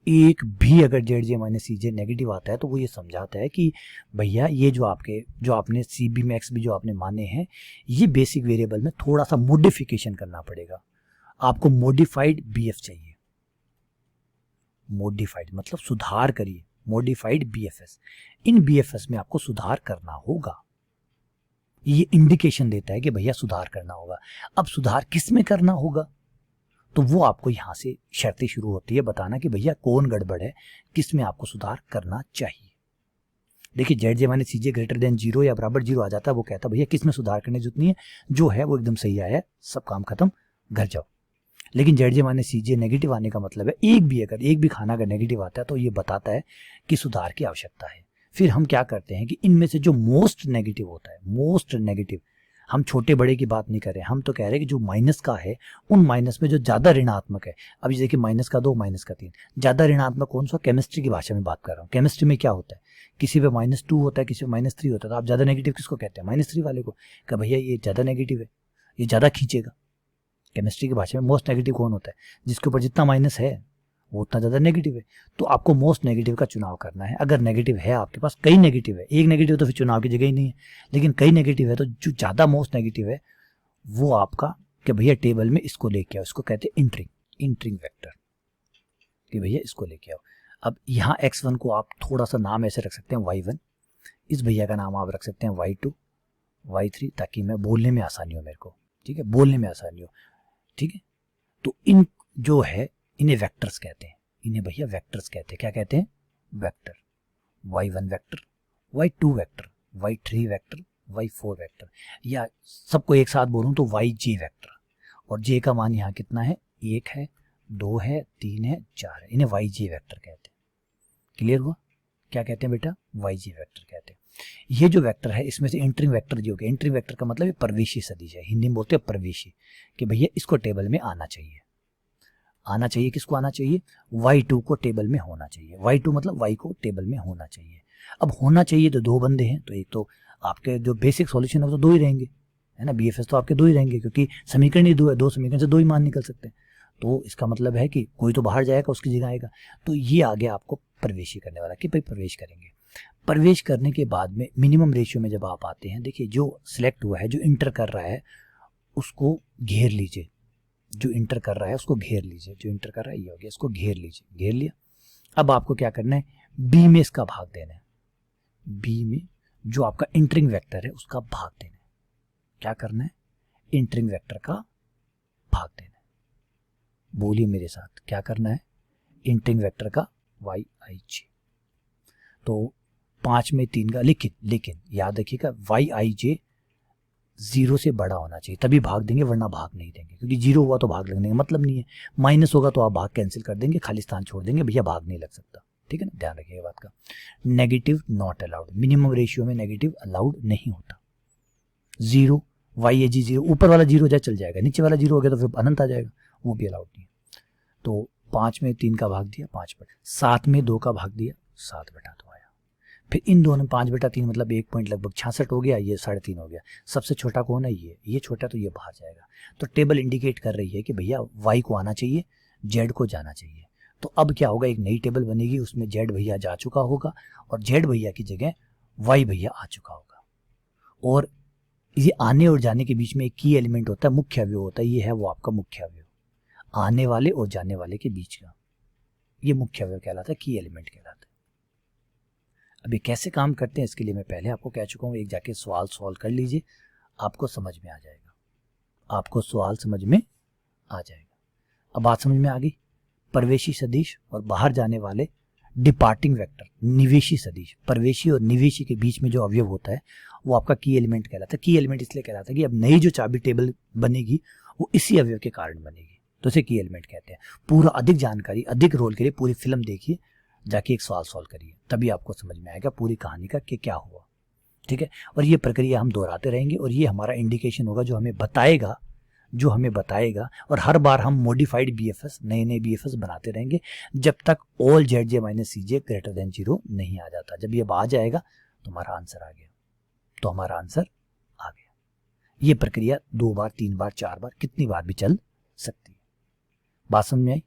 A: एक भी अगर जेड जे माइनस सी जे नेगेटिव आता है तो वो ये समझाता है कि भैया ये जो आपने सी बी में एक्स बी जो आपने माने हैं ये बेसिक वेरिएबल में थोड़ा सा मॉडिफिकेशन करना पड़ेगा, आपको मॉडिफाइड बीएफ चाहिए। मॉडिफाइड मतलब सुधार करिए, मॉडिफाइड बीएफएस, इन बीएफएस में आपको सुधार करना होगा। ये इंडिकेशन देता है कि भैया सुधार करना होगा। अब सुधार किस में करना होगा, तो वो आपको यहां से शर्तें शुरू होती है बताना कि भैया कौन गड़बड़ है, किस में आपको सुधार करना चाहिए। देखिए जेड जे माइनस सी जे ग्रेटर देन 0 या बराबर 0 आ जाता है, वो कहता है भैया किस में सुधार करने की जरूरत नहीं है, जो है वो एकदम सही आया है, सब काम खत्म, घर जाओ। लेकिन जेड जे माइनस सी जे नेगेटिव आने का मतलब है एक भी खाना अगर नेगेटिव आता है तो ये बताता है कि सुधार की आवश्यकता है। फिर हम क्या करते हैं कि इनमें से जो मोस्ट नेगेटिव होता है, मोस्ट नेगेटिव, हम छोटे बड़े की बात नहीं कर रहे, हम तो कह रहे हैं कि जो माइनस का है उन माइनस में जो ज़्यादा ऋणात्मक है। अब ये देखिए माइनस का 2 माइनस का 3, ज़्यादा ऋणात्मक कौन सा, केमिस्ट्री की भाषा में बात कर रहा हूँ। केमिस्ट्री में क्या होता है, किसी पे -2 होता है, किसी पे -3 होता है, तो आप ज़्यादा नेगेटिव किसको कहते हैं, -3 वाले को, कि भैया ये ज़्यादा नेगेटिव है, ये ज़्यादा खींचेगा। केमिस्ट्री की भाषा में मोस्ट नेगेटिव कौन होता है, जिसके ऊपर जितना माइनस है वो उतना ज़्यादा नेगेटिव है। तो आपको मोस्ट नेगेटिव का चुनाव करना है। अगर नेगेटिव है आपके पास, कई नेगेटिव है, एक नेगेटिव तो फिर चुनाव की जगह ही नहीं है, लेकिन कई नेगेटिव है, तो जो ज़्यादा मोस्ट नेगेटिव है वो आपका, कि भैया टेबल में इसको लेके आओ, इसको कहते हैं इंटरिंग वेक्टर, कि भैया इसको लेके आओ। अब यहाँ x1 को आप थोड़ा सा नाम ऐसे रख सकते हैं y1, इस भैया का नाम आप रख सकते हैं y2, y3, ताकि मैं बोलने में आसानी हो मेरे को, ठीक है, बोलने में आसानी हो, ठीक है। तो इन जो है इन्हें वेक्टर्स कहते हैं, इन्हें भैया वेक्टर्स कहते हैं। क्या कहते हैं, vector. y1 vector, y2 vector, y3 vector, y4 vector, या सबको एक साथ बोलूं तो yj वेक्टर। और j का मान यहाँ कितना है, 1 है, 2 है, 3 है, 4 है, इन्हें yj वेक्टर कहते हैं। क्लियर हुआ, क्या कहते हैं बेटा, yj वेक्टर कहते हैं। ये जो वेक्टर है इसमें से इंटरिंग वेक्टर जो है, इंटरिंग वेक्टर का मतलब ये प्रवेशी सदिश है, हिंदी में बोलते हैं प्रवेशी, कि भैया इसको टेबल में आना चाहिए। आना चाहिए, किसको आना चाहिए, y2 को टेबल में होना चाहिए। y2 मतलब y को टेबल में होना चाहिए। अब होना चाहिए तो 2 बंदे हैं, तो एक तो आपके जो बेसिक सॉल्यूशन है वो तो 2 ही रहेंगे, है ना, बीएफएस तो आपके 2 ही रहेंगे, क्योंकि समीकरण ही 2 है, 2 समीकरण से 2 ही मान निकल सकते हैं। तो इसका मतलब है कि कोई तो बाहर जाएगा, उसकी जगह आएगा। तो ये आगे आपको प्रवेशी करने वाला, कि भाई प्रवेश करेंगे। प्रवेश करने के बाद में मिनिमम रेशियो में जब आप आते हैं, देखिए जो सिलेक्ट हुआ है, जो इंटर कर रहा है उसको घेर लीजिए, जो इंटर कर रहा है उसको घेर लीजिए, जो इंटर कर रहा है ये हो गया, इसको घेर लीजिए, घेर लिया। अब आपको क्या करना है, बी में इसका भाग देना है, बी में जो आपका इंटरिंग वेक्टर है उसका भाग देना है। क्या करना है, इंटरिंग वेक्टर का भाग देना है। बोलिए मेरे साथ, क्या करना है, इंटरिंग वेक्टर का yij। तो 5 में 3 का, लेकिन याद रखिएगा yij 0 से बड़ा होना चाहिए, तभी भाग देंगे, वरना भाग नहीं देंगे, क्योंकि 0 हुआ तो भाग लगने का मतलब नहीं है, माइनस होगा तो आप भाग कैंसिल कर देंगे, खाली स्थान छोड़ देंगे, भैया भाग नहीं लग सकता, ठीक है ना, ध्यान रखिएगा बात का। Negative not allowed, minimum ratio में नेगेटिव अलाउड नहीं होता। 0 yaj 0, ऊपर वाला 0 हो जाए चल जाएगा, नीचे वाला 0 हो गया तो फिर अनंत आ जाएगा, वो भी अलाउड नहीं है। तो 5 में 3 का भाग दिया, 5 बटा, 7 में 2 का भाग दिया, 7 बटा 2 आया। फिर इन दोनों 5 बटा 3 मतलब 1 पॉइंट लगभग 66 हो गया, ये 3.5 हो गया। सबसे छोटा कौन है, ये छोटा, तो ये बाहर जाएगा। तो टेबल इंडिकेट कर रही है कि भैया y को आना चाहिए, z को जाना चाहिए। तो अब क्या होगा, एक नई टेबल बनेगी, उसमें z भैया जा चुका होगा और z भैया की जगह y भैया आ चुका होगा। और ये आने और जाने के बीच में एक की एलिमेंट होता है, मुख्य अवयव होता है, ये है वो आपका मुख्य अवयव, आने वाले और जाने वाले के बीच का, ये मुख्य अवयव कहलाता है, की एलिमेंट कहलाता है। अब ये कैसे काम करते हैं इसके लिए मैं पहले आपको कह चुका हूँ, एक जाके सवाल सॉल्व कर लीजिए, आपको समझ में आ जाएगा, आपको सवाल समझ में आ जाएगा। अब बात समझ में आ गई, प्रवेशी सदिश और बाहर जाने वाले डिपार्टिंग वेक्टर, निवेशी सदिश, प्रवेशी और निवेशी के बीच में जो अवयव होता है वो आपका की एलिमेंट कहलाता है। की एलिमेंट इसलिए कहलाता है कि अब नई जो चाबी टेबल बनेगी वो इसी अवयव के कारण बनेगी, तो इसे की एलिमेंट कहते हैं। पूरा अधिक जानकारी, अधिक रोल के लिए पूरी फिल्म देखिए, जाके एक सवाल सॉल्व करिए, तभी आपको समझ में आएगा पूरी कहानी का कि क्या हुआ, ठीक है। और ये प्रक्रिया हम दोहराते रहेंगे और ये हमारा इंडिकेशन होगा जो हमें बताएगा, और हर बार हम मॉडिफाइड बीएफएस, नए बीएफएस बनाते रहेंगे जब तक all zj minus cj greater then 0 नहीं आ जाता। जब ये आ जाएगा तो हमारा आंसर आ गया, ये प्रक्रिया 2 बार 3 बार 4 बार कितनी बार भी चल सकती है। बात समझ में आई,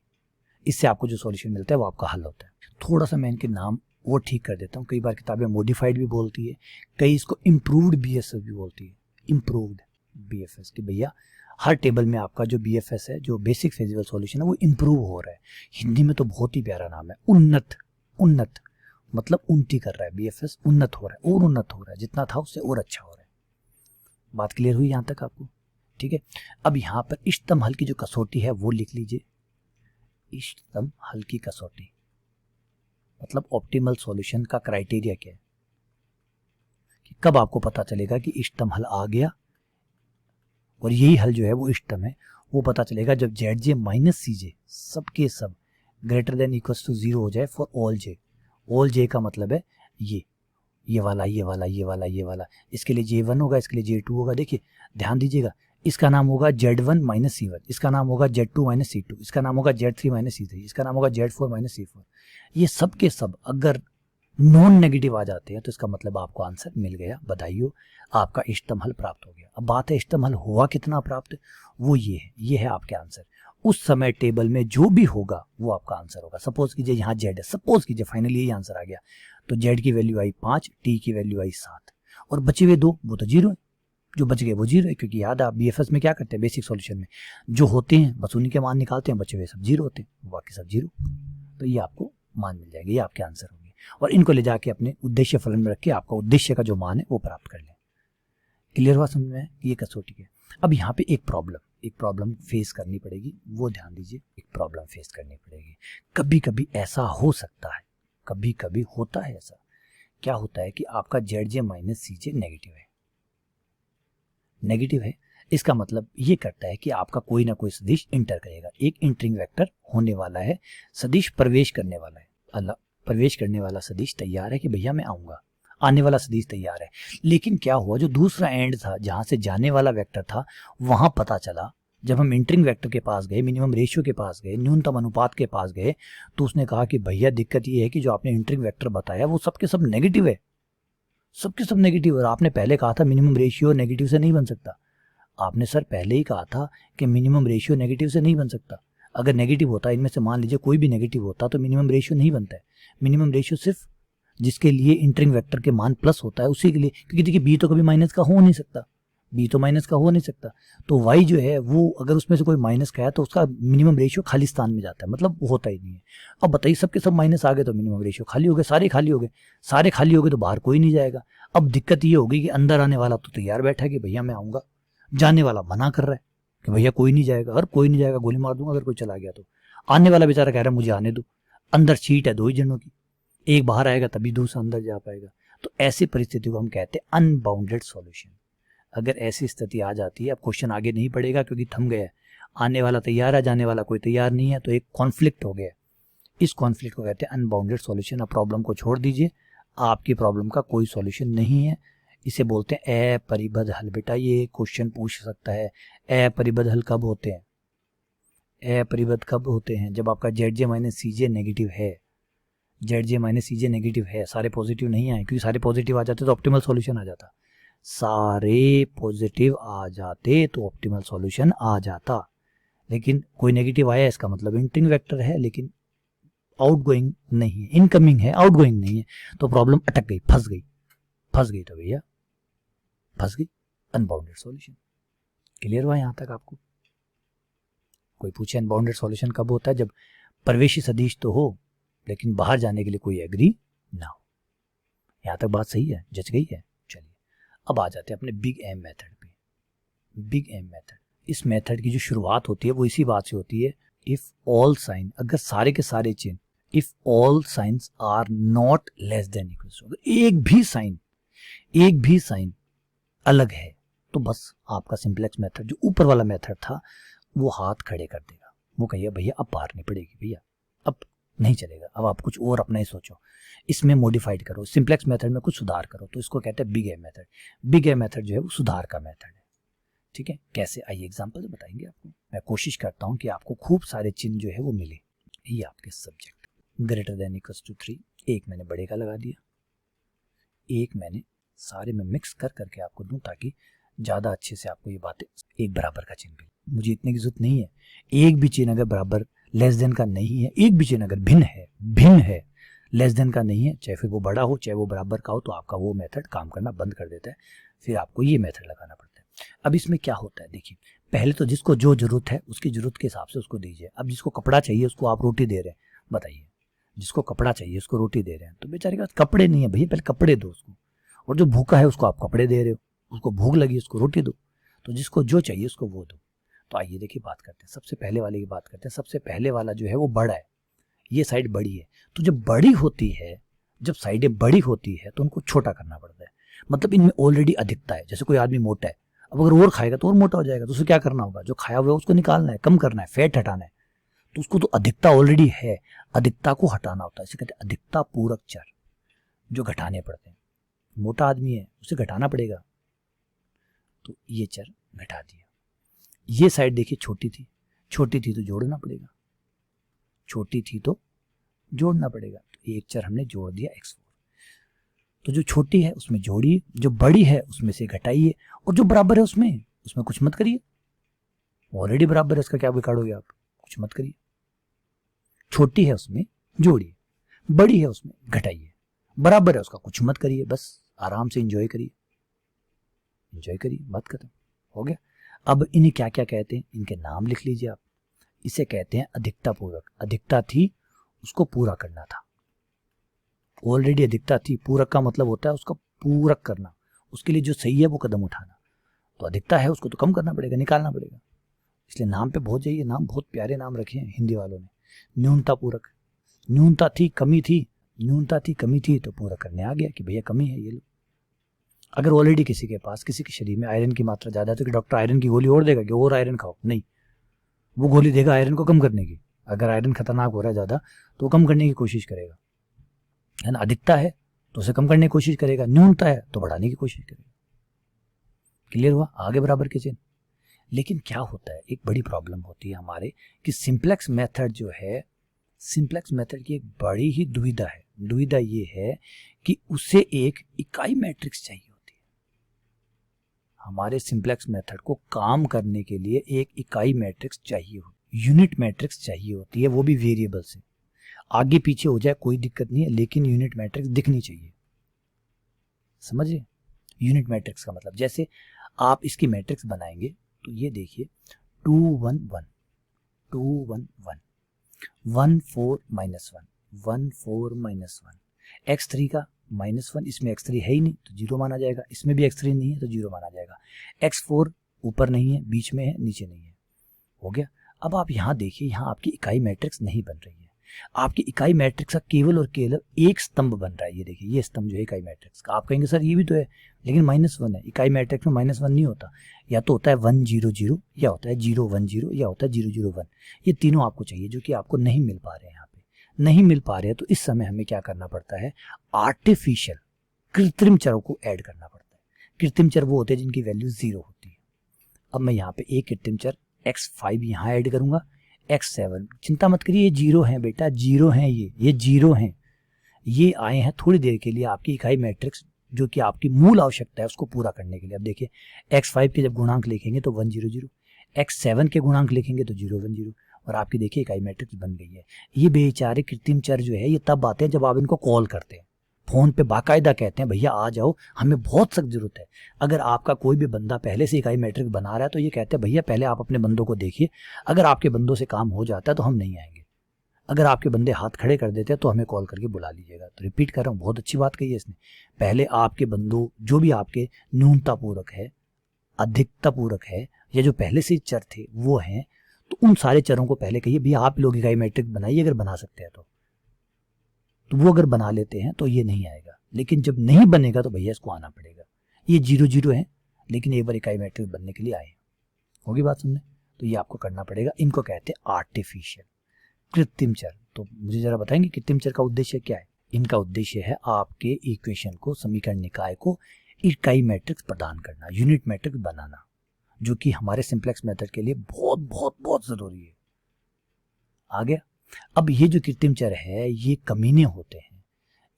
A: इससे आपको जो सॉल्यूशन मिलता है वो आपका हल होता है। थोड़ा सा मैं इनके नाम वो ठीक कर देता हूँ, कई बार किताबें मॉडिफाइड भी बोलती है, कई इसको इम्प्रूव्ड बीएफएस भी बोलती है, इम्प्रूव्ड बीएफएस, कि भैया हर टेबल में आपका जो बीएफएस है, जो बेसिक फिजिकल सॉल्यूशन है, वो इम्प्रूव हो रहा है। हिंदी में तो बहुत ही प्यारा नाम है, उन्नत मतलब उन्नति कर रहा है, बीएफएस उन्नत हो रहा है, और उन्नत हो रहा है, जितना था उससे और अच्छा हो रहा है। बात क्लियर हुई यहाँ तक आपको, ठीक है। अब यहाँ पर इष्टतम हल की जो कसौटी है वो लिख लीजिए, इष्टतम हल की कसौटी मतलब ऑप्टिमल सॉल्यूशन का क्राइटेरिया क्या है, कि कब आपको पता चलेगा कि इष्टतम हल आ गया और यही हल जो है वो इष्टतम है, वो पता चलेगा जब zj माइनस cj सबके सब ग्रेटर देन इक्वल्स टू 0 हो जाए फॉर ऑल j का मतलब है ये वाला, इसके लिए j1 होगा, इसके लिए j2 होगा। देखिए ध्यान दीजिएगा, इसका नाम होगा Z1 माइनस C1, इसका नाम होगा Z2 माइनस C2, इसका नाम होगा Z3 माइनस C3, इसका नाम होगा Z4 माइनस C4। ये सब के सब अगर नॉन नेगेटिव आ जाते हैं तो इसका मतलब आपको आंसर मिल गया, बधाई हो, आपका इष्टतम हल प्राप्त हो गया। अब बात है इष्टतम हल हुआ कितना प्राप्त, वो ये है आपके आंसर। उस समय टेबल में जो भी होगा वो आपका आंसर होगा। सपोज कीजिए यहाँ Z है, सपोज कीजिए फाइनली यही आंसर आ गया, तो Z की वैल्यू आई 5, T की वैल्यू आई 7 और बचे हुए 2 वो तो 0 है, जो बच गए वो 0 है, क्योंकि याद आप BFS में क्या करते हैं, बेसिक सॉल्यूशन में जो होते हैं बस उन्हीं के मान निकालते हैं, बचे हुए सब 0 होते हैं, बाकी सब 0। तो ये आपको मान मिल जाएंगे, ये आपके आंसर होंगे और इनको ले जाके अपने उद्देश्य फलन में रख के आपका उद्देश्य का जो मान है वो प्राप्त कर लें। क्लियर हुआ समझ में, ये कसौटी है। अब यहाँ पे एक प्रॉब्लम फेस करनी पड़ेगी, वो ध्यान दीजिए, एक प्रॉब्लम फेस करनी पड़ेगी। कभी कभी ऐसा हो सकता है, कभी कभी होता है ऐसा, क्या होता है कि आपका ZJ माइनस CJ नेगेटिव है। इसका मतलब ये करता है कि आपका कोई ना कोई सदिश इंटर करेगा, एक इंटरिंग वेक्टर होने वाला है, सदिश प्रवेश करने वाला है। अल्लाह, प्रवेश करने वाला सदिश तैयार है कि भैया मैं आऊंगा, आने वाला सदिश तैयार है। लेकिन क्या हुआ, जो दूसरा एंड था जहां से जाने वाला वेक्टर था, वहां पता चला जब हम इंटरिंग वेक्टर के पास गए, मिनिमम रेशियो के पास गए, न्यूनतम अनुपात के पास गए, तो उसने कहा कि भैया दिक्कत ये है कि जो आपने इंटरिंग वेक्टर बताया वो सबके सब नेगेटिव है, सबके सब नेगेटिव। और आपने पहले कहा था मिनिमम रेशियो नेगेटिव से नहीं बन सकता, आपने सर पहले ही कहा था कि मिनिमम रेशियो नेगेटिव से नहीं बन सकता। अगर नेगेटिव होता, इनमें से मान लीजिए कोई भी नेगेटिव होता, तो मिनिमम रेशियो नहीं बनता है। मिनिमम रेशियो सिर्फ जिसके लिए इंटरिंग वेक्टर के मान प्लस होता है उसी के लिए, क्योंकि देखिए बी तो कभी माइनस का हो नहीं सकता, बी तो माइनस का हो नहीं सकता, तो वाई जो है वो अगर उसमें से कोई माइनस का है तो उसका मिनिमम रेशियो खाली स्थान में जाता है, मतलब होता ही नहीं है। अब बताइए सबके सब माइनस आ गए तो मिनिमम रेशियो खाली हो गए, सारे खाली हो गए, सारे खाली हो गए तो बाहर कोई नहीं जाएगा। अब दिक्कत ये होगी कि अंदर आने वाला तो तैयार बैठा है कि भैया मैं आऊँगा, जाने वाला मना कर रहा है कि भैया कोई नहीं जाएगा, अगर कोई नहीं जाएगा गोली मार दूंगा अगर कोई चला गया तो। आने वाला बेचारा कह रहा है मुझे आने दो, अंदर सीट है 2 ही जनों की, एक बाहर आएगा तभी दूसरा अंदर जा पाएगा। तो ऐसी परिस्थिति को हम कहते हैं अनबाउंडेड सॉल्यूशन। अगर ऐसी स्थिति आ जाती है, अब क्वेश्चन आगे नहीं पड़ेगा क्योंकि थम गया है, आने वाला तैयार है, जाने वाला कोई तैयार नहीं है, तो एक कॉन्फ्लिक्ट हो गया। इस कॉन्फ्लिक्ट को कहते हैं अनबाउंडेड सॉल्यूशन। अब प्रॉब्लम को छोड़ दीजिए, आपकी प्रॉब्लम का कोई सॉल्यूशन नहीं है, इसे बोलते हैं अपरिबद्ध हल। बेटा ये क्वेश्चन पूछ सकता है, अपरिबद्ध हल कब होते हैं, अपरिबद्ध कब होते हैं, जब आपका ZJ माइनस CJ नेगेटिव है, ZJ माइनस CJ नेगेटिव है, सारे पॉजिटिव नहीं आए, क्योंकि सारे पॉजिटिव आ जाते तो ऑप्टिमल सॉल्यूशन आ जाता, सारे पॉजिटिव आ जाते तो ऑप्टिमल सॉल्यूशन आ जाता। लेकिन कोई नेगेटिव आया, इसका मतलब इंटरिंग वेक्टर है लेकिन आउटगोइंग नहीं है, इनकमिंग है, आउटगोइंग नहीं है, तो प्रॉब्लम अटक गई, फंस गई तो भैया फंस गई, अनबाउंडेड सॉल्यूशन। क्लियर हुआ यहां तक आपको? कोई पूछे अनबाउंडेड सॉल्यूशन कब होता है, जब प्रवेशी सदिश तो हो लेकिन बाहर जाने के लिए कोई एग्री ना हो। यहां तक बात सही है, जच गई है? चलिए अब आ जाते हैं अपने बिग एम मेथड पे। बिग एम मेथड, इस मेथड की जो शुरुआत होती है वो इसी बात से होती है, इफ ऑल साइन, अगर सारे के सारे चिन्ह, if all signs are not less than equal to, अगर एक भी साइन अलग है तो बस आपका सिंपलेक्स मेथड, जो ऊपर वाला मेथड था, वो हाथ खड़े कर देगा, वो कहिए भैया अब बाहर नहीं पड़ेगी, भैया अब नहीं चलेगा, अब आप कुछ और अपना ही सोचो, इसमें मॉडिफाइड करो, सिंपलेक्स मेथड में कुछ सुधार करो, तो इसको कहते हैं big a method. Big a method जो है वो सुधार का मेथड है। ठीक है, कैसे, आइए एग्जांपल बताएंगे आपको। मैं कोशिश करता हूं कि आपको खूब सारे चिन्ह जो है वो मिले। ये आपके subject greater than equals to 3, एक मैंने बड़े का लगा दिया, एक मैंने सारे में मिक्स कर करके आपको दूं ताकि ज्यादा अच्छे से आपको ये बातें, एक बराबर का चिन्ह भी, मुझे इतने की जरूरत नहीं है, एक भी चिन्ह अगर बराबर लेस देन का नहीं है, एक भी चिन्ह अगर भिन्न है लेस देन का नहीं है, चाहे फिर वो बड़ा हो चाहे वो बराबर का हो, तो आपका वो मेथड काम करना बंद कर देता है, फिर आपको ये मेथड लगाना पड़ता है। अब इसमें क्या होता है, देखिए पहले तो जिसको जो जरूरत है उसकी जरूरत के हिसाब से उसको दीजिए। अब जिसको कपड़ा चाहिए उसको आप रोटी दे रहे हैं, बताइए, जिसको कपड़ा चाहिए उसको रोटी दे रहे हैं, तो बेचारे के पास कपड़े नहीं है, भैया पहले कपड़े दो उसको, और जो भूखा है उसको आप कपड़े दे रहे हो, उसको भूख लगी उसको रोटी दो, तो जिसको जो चाहिए उसको वो दो। तो आइए देखिए बात करते हैं, सबसे पहले वाले की बात करते हैं। सबसे पहले वाला जो है वो बड़ा है, ये साइड बड़ी है, तो जब बड़ी होती है, जब साइडें बड़ी होती है तो उनको छोटा करना पड़ता है, मतलब इनमें ऑलरेडी अधिकता है। जैसे कोई आदमी मोटा है, अब अगर और खाएगा तो और मोटा हो जाएगा, तो उसे क्या करना होगा, जो खाया हुआ है उसको निकालना है, कम करना है, फैट हटाना है, तो उसको तो अधिकता ऑलरेडी है, अधिकता को हटाना होता है, इसे कहते हैं अधिकता पूरक चर, जो घटाने पड़ते हैं। मोटा आदमी है उसे घटाना पड़ेगा, तो ये चर घटा दिया। ये साइड देखिए छोटी थी तो जोड़ना पड़ेगा, छोटी थी तो जोड़ना पड़ेगा। तो एक चर हमने जोड़ दिया x4। तो जो छोटी है उसमें जोड़िए, जो बड़ी है उसमें से घटाइए, और जो बराबर है उसमें कुछ मत करिए। ऑलरेडी बराबर है, उसका क्या बिगाड़ोगे आप, कुछ मत करिए। छोटी है उसमें जोड़िए, बड़ी है उसमें घटाइए, बराबर है उसका कुछ मत करिए, बस आराम से एंजॉय करिए, बात खत्म, हो गया। अब इन्हें क्या क्या कहते हैं, इनके नाम लिख लीजिए आप। इसे कहते हैं अधिकता पूरक। अधिकता थी, उसको पूरा करना था। ऑलरेडी अधिकता थी, पूरक का मतलब होता है उसका पूरक करना, उसके लिए जो सही है वो कदम उठाना। तो अधिकता है, उसको तो कम करना पड़ेगा, निकालना पड़ेगा। इसलिए नाम पे बहुत जाइए, नाम बहुत प्यारे नाम रखे हैं हिंदी वालों ने। न्यूनता पूरक, न्यूनता थी, कमी थी, न्यूनता थी, कमी थी, तो पूरा करने आ गया कि भैया कमी है, ये लो। अगर ऑलरेडी किसी के पास, किसी के शरीर में आयरन की मात्रा ज्यादा है तो डॉक्टर आयरन की गोली और देगा कि और आयरन खाओ, नहीं, वो गोली देगा आयरन को कम करने की। अगर आयरन खतरनाक हो रहा है ज्यादा तो वो कम करने की कोशिश करेगा, है ना। अधिकता है तो उसे कम करने की कोशिश करेगा, न्यूनता है तो बढ़ाने की कोशिश करेगा। क्लियर हुआ, आगे बराबर के चिन्ह। लेकिन क्या होता है, एक बड़ी प्रॉब्लम होती है हमारे कि सिंप्लेक्स मेथड जो है, सिंप्लेक्स मेथड की एक बड़ी ही दुविधा है। दुविधा ये है कि उसे एक इकाई मैट्रिक्स चाहिए होती है। हमारे सिंप्लेक्स मेथड को काम करने के लिए एक इकाई मैट्रिक्स चाहिए होती, यूनिट मैट्रिक्स चाहिए होती है, वो भी वेरिएबल से। आगे पीछे हो जाए कोई दिक्कत नहीं है, लेकिन यूनिट मैट्रिक्स दिखनी चाहिए, समझिए। यूनिट मैट्रिक्स का मतलब, जैसे आप इसकी मैट्रिक्स बनाएंगे तो ये देखिए 2 1 1 2 1 1 1 4 -1 1 4 -1, x3 का -1, इसमें x3 है ही नहीं तो 0 माना जाएगा, इसमें भी x3 नहीं है तो 0 माना जाएगा। x4 ऊपर नहीं है, बीच में है, नीचे नहीं है, हो गया। अब आप यहाँ देखिए, यहाँ आपकी इकाई मैट्रिक्स नहीं बन रही है। आपकी इकाई मैट्रिक्स का केवल और केवल एक स्तंभ बन रहा है। ये देखिए, ये स्तंभ जो है इकाई मैट्रिक्स का। आप कहेंगे सर ये भी तो है, लेकिन -1 है। इकाई मैट्रिक्स में -1 नहीं होता, या तो होता है 1 0 0, या होता है 0 1 0, या होता है 0 0 1। ये तीनों आपको चाहिए, जो कि आपको नहीं मिल पा रहे हैं। यहाँ पे नहीं मिल पा रहे हैं तो इस समय हमें क्या करना पड़ता है, आर्टिफिशियल कृत्रिम चरों को ऐड करना पड़ता है। कृत्रिम चर वो होते हैं जिनकी वैल्यू 0 होती है। अब मैं यहाँ पे एक कृत्रिम चर x5 यहाँ ऐड करूंगा, x7, चिंता मत करिए, ये 0 है बेटा, 0 है, ये 0 है। ये आए हैं थोड़ी देर के लिए आपकी इकाई मैट्रिक्स, जो कि आपकी मूल आवश्यकता है उसको पूरा करने के लिए। अब देखिए, x5 के जब गुणांक लिखेंगे तो 1 0 0, x7 के गुणांक लिखेंगे तो 0 1 0, और आपकी देखिए इकाई मैट्रिक्स बन गई है। ये बेचारे कृत्रिम चर जो है ये तब आते हैं जब आप इनको कॉल करते हैं, फोन पे बाकायदा कहते हैं भैया आ जाओ, हमें बहुत सख्त जरूरत है। अगर आपका कोई भी बंदा पहले से इकाई मैट्रिक्स बना रहा है तो ये कहते हैं भैया पहले आप अपने बंदों को देखिए, अगर आपके बंदों से काम हो जाता है तो हम नहीं आएंगे, अगर आपके बंदे हाथ खड़े कर देते हैं तो हमें कॉल करके बुला लीजिएगा। तो रिपीट कर रहा हूँ, बहुत अच्छी बात कही है इसने। पहले आपके बंदों, जो भी आपके न्यूनता पूरक है, अधिकता पूरक है, या जो पहले से चर थे वो हैं, तो उन सारे चरों को पहले कहिए भैया आप लोग इकाई मैट्रिक्स बनाइए, अगर बना सकते हैं तो वो अगर बना लेते हैं तो ये नहीं आएगा, लेकिन जब नहीं बनेगा तो भैया इसको आना पड़ेगा। ये 0 0 है, लेकिन एक बार इकाई मैट्रिक्स बनने के लिए आए, होगी बात सुनने। तो ये आपको करना पड़ेगा, इनको कहते हैं आर्टिफिशियल कृत्रिम चर। तो मुझे जरा बताएंगे कृत्रिम चर का उद्देश्य क्या है। इनका उद्देश्य है आपके इक्वेशन को, समीकरण निकाय को इकाई मैट्रिक्स प्रदान करना, यूनिट मैट्रिक्स बनाना, जो कि हमारे सिंप्लेक्स मेथड के लिए बहुत बहुत बहुत जरूरी है। आ गया। अब ये जो कृत्रिम चर है ये कमीने होते हैं,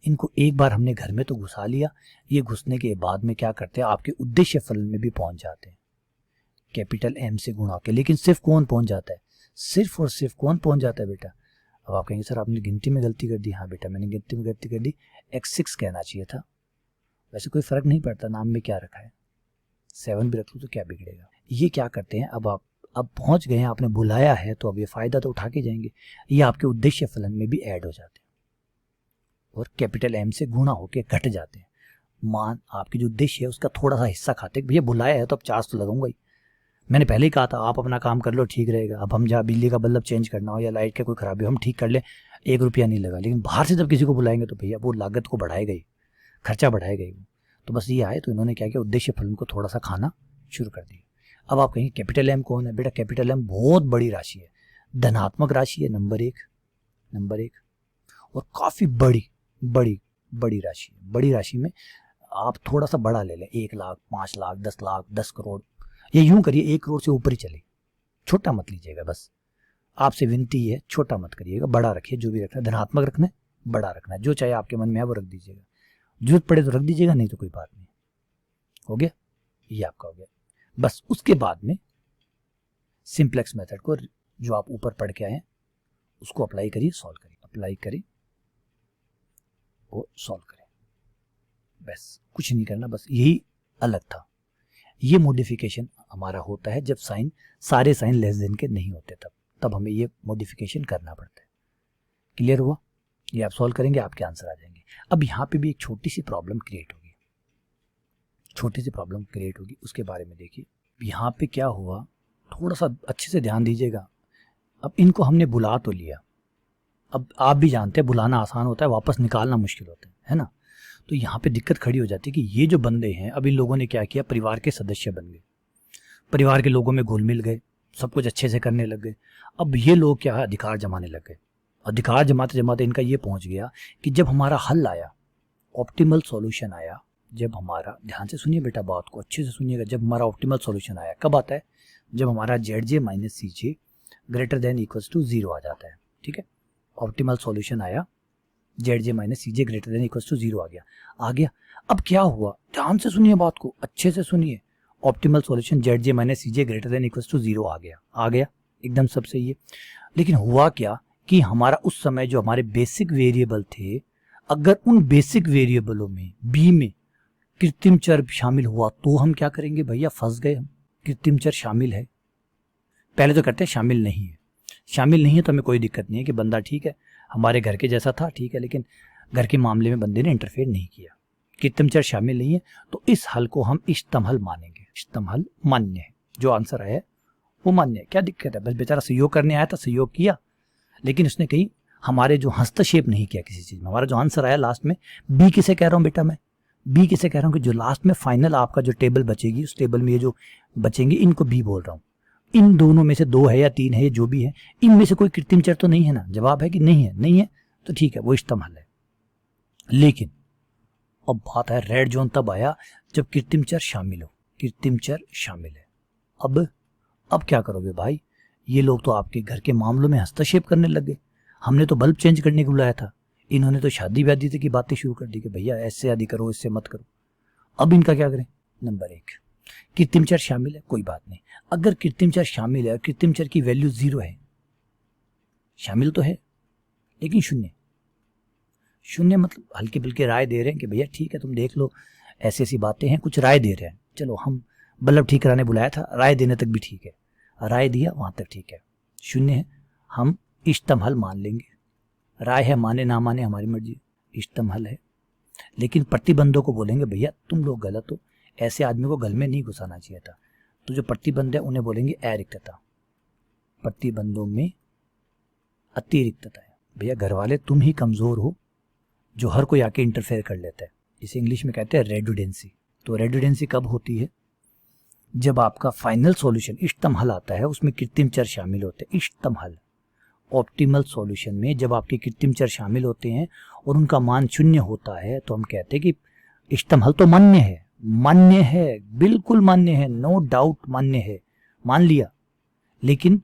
A: इनको एक बार हमने घर में तो घुसा लिया, ये घुसने के बाद में क्या करते हैं, आपके उद्देश्य फलन में भी पहुंच जाते हैं कैपिटल M से गुणा के। लेकिन सिर्फ कौन पहुंच जाता है, सिर्फ और सिर्फ कौन पहुंच जाता है बेटा। अब आप कहेंगे सर आपने गिनती में गलती कर दी। हाँ बेटा मैंने गिनती में गलती कर दी, x6 कहना चाहिए था। वैसे कोई फर्क नहीं पड़ता, नाम में क्या रखा है, 7 भी रख लो तो क्या बिगड़ेगा। ये क्या करते हैं, अब पहुंच गए हैं, आपने बुलाया है तो अब ये फायदा तो उठा के जाएंगे। ये आपके उद्देश्य फलन में भी ऐड हो जाते हैं और कैपिटल M से गुणा होके घट जाते हैं। मान आपकी जो उद्देश्य है उसका थोड़ा सा हिस्सा खाते हैं, भैया बुलाया है तो अब चार्ज तो लगाऊंगा ही। मैंने पहले ही कहा था आप अपना काम कर लो ठीक रहेगा। अब हम जहाँ बिजली का बल्ब चेंज करना हो या लाइट का कोई खराबी हो हम ठीक कर ले, 1 रुपया नहीं लगा। लेकिन बाहर से जब किसी को बुलाएंगे तो भैया वो लागत को बढ़ाएगा ही, खर्चा बढ़ाएगा ही। तो बस ये आए तो इन्होंने क्या किया, उद्देश्य फलन को थोड़ा सा खाना शुरू कर दिया। अब आप कहेंगे कैपिटल M कौन है बेटा, कैपिटल M बहुत बड़ी राशि है, धनात्मक राशि है, नंबर एक, और काफी बड़ी राशि है। बड़ी राशि में आप थोड़ा सा बड़ा ले लें, 1 लाख 5 लाख 10 लाख 10 करोड़, ये यूं करिए 1 करोड़ से ऊपर ही चले, छोटा मत लीजिएगा, बस आपसे विनती है, छोटा मत करिएगा, बड़ा रखिए, जो भी रखना है धनात्मक रखना है, बड़ा रखना है, जो चाहे आपके मन में है वो रख दीजिएगा, जरूरत पड़े तो रख दीजिएगा, नहीं तो कोई बात नहीं। हो गया, ये आपका हो गया। बस उसके बाद में सिंप्लेक्स मेथड को जो आप ऊपर पढ़ के आए हैं उसको अप्लाई करिए, सॉल्व करिए, अप्लाई करिए और सॉल्व करें, बस कुछ नहीं करना, बस यही अलग था। ये मॉडिफिकेशन हमारा होता है जब साइन, सारे साइन लेस देन के नहीं होते, तब हमें ये मॉडिफिकेशन करना पड़ता है। क्लियर हुआ? ये आप सॉल्व करेंगे, आपके आंसर आ जाएंगे। अब यहाँ पे भी एक छोटी सी प्रॉब्लम क्रिएट होगी, छोटी सी प्रॉब्लम क्रिएट होगी, उसके बारे में देखिए। यहाँ पे क्या हुआ, थोड़ा सा अच्छे से ध्यान दीजिएगा। अब इनको हमने बुला तो लिया, अब आप भी जानते हैं बुलाना आसान होता है, वापस निकालना मुश्किल होता है ना। तो यहाँ पे दिक्कत खड़ी हो जाती है कि ये जो बंदे हैं, अब इन लोगों ने क्या किया, परिवार के सदस्य बन गए, परिवार के लोगों में घुल मिल गए, सब कुछ अच्छे से करने लग गए। अब ये लोग क्या है, अधिकार जमाने लग गए। अधिकार जमाते जमाते इनका ये पहुंच गया कि जब हमारा हल आया, ऑप्टिमल सॉल्यूशन आया, जब हमारा, ध्यान से सुनिए बेटा बात को, अच्छे से सुनिएगा, जब हमारा ऑप्टिमल सॉल्यूशन आया, कब आता है, जब हमारा ZJ minus CJ greater than equals to 0 आ जाता है। ठीक है, ऑप्टिमल सॉल्यूशन आया, ZJ minus CJ greater than equals to 0 आ गया। अब क्या हुआ, ध्यान से सुनिए बात को, अच्छे से सुनिए। Optimal solution ZJ minus CJ greater than equals to 0 आ गया, एकदम सब सही है। लेकिन हुआ क्या कि हमारा उस समय जो हमारे बेसिक वेरिएबल थे, अगर उन बेसिक वेरिएबलों में B में कृत्रिम चर शामिल हुआ तो हम क्या करेंगे भैया, फंस गए हम। कृत्रिम चर शामिल है, पहले तो करते हैं शामिल नहीं है, शामिल नहीं है तो हमें कोई दिक्कत नहीं है कि बंदा ठीक है, हमारे घर के जैसा था, ठीक है, लेकिन घर के मामले में बंदे ने इंटरफेयर नहीं किया, कृत्रिम चर शामिल नहीं है, तो इस हल को हम इष्टतम हल मानेंगे। इष्टतम हल मान्य है, जो आंसर आया है वो मान्य है। क्या दिक्कत है, बस बेचारा सहयोग करने आया था, सहयोग किया, लेकिन उसने कहीं हमारे जो हस्तक्षेप नहीं किया किसी चीज में। हमारा जो आंसर आया लास्ट में, बी किसे कह रहा हूँ बेटा, मैं बी किसे कह रहा हूँ कि जो लास्ट में फाइनल आपका जो टेबल बचेगी, उस टेबल में ये जो बचेंगे इनको बी बोल रहा हूँ। इन दोनों में से 2 है या 3 है, जो भी है, इनमें से कोई कृत्रिम चर तो नहीं है ना। जवाब है कि नहीं है, नहीं है तो ठीक है, वो इष्टतम हल है। लेकिन अब बात है, रेड जोन तब आया जब कृत्रिम चर शामिल हो, कृत्रिम चर शामिल है। अब क्या करोगे भाई, ये लोग तो आपके घर के मामलों में हस्तक्षेप करने लग गए। हमने तो बल्ब चेंज करने को बुलाया था, इन्होंने तो शादी व्यादी की बातें शुरू कर दी कि भैया ऐसे शादी करो, इससे मत करो। अब इनका क्या करें? नंबर 1, कृत्रिम चर शामिल है, कोई बात नहीं। अगर कृत्रिम चर शामिल है, कृत्रिम चर की वैल्यू 0 है, शामिल तो है लेकिन 0 मतलब हल्के फुल्के राय दे रहे हैं कि भैया ठीक है तुम देख लो, ऐसी ऐसी बातें हैं, कुछ राय दे रहे हैं। चलो, हम बल्ब ठीक कराने बुलाया था, राय देने तक भी ठीक है, राय दिया वहां तक ठीक है, 0 है, हम इष्टतम हल मान लेंगे। राय है, माने ना माने हमारी मर्जी, इष्टतम हल है। लेकिन प्रतिबंधों को बोलेंगे भैया तुम लोग गलत हो, ऐसे आदमी को गल में नहीं घुसाना चाहिए था। तो जो प्रतिबंध है उन्हें बोलेंगे अरिक्तता, प्रतिबंधों में अतिरिक्तता है। भैया घर वाले तुम ही कमजोर हो जो हर कोई आके इंटरफेयर कर लेता है, इसे इंग्लिश में कहते हैं रेडुडेंसी। तो रेडुडेंसी कब होती है? जब आपका फाइनल सॉल्यूशन इष्टतम हल आता है, उसमें कृत्रिम चर शामिल होते हैं। इष्टतम हल, ऑप्टिमल सॉल्यूशन में जब आपके कृत्रिम चर शामिल होते हैं और उनका मान 0 होता है, तो हम कहते हैं कि इष्टतम हल तो मान्य है, मान्य है, बिल्कुल मान्य है, नो डाउट मान्य है, मान लिया। लेकिन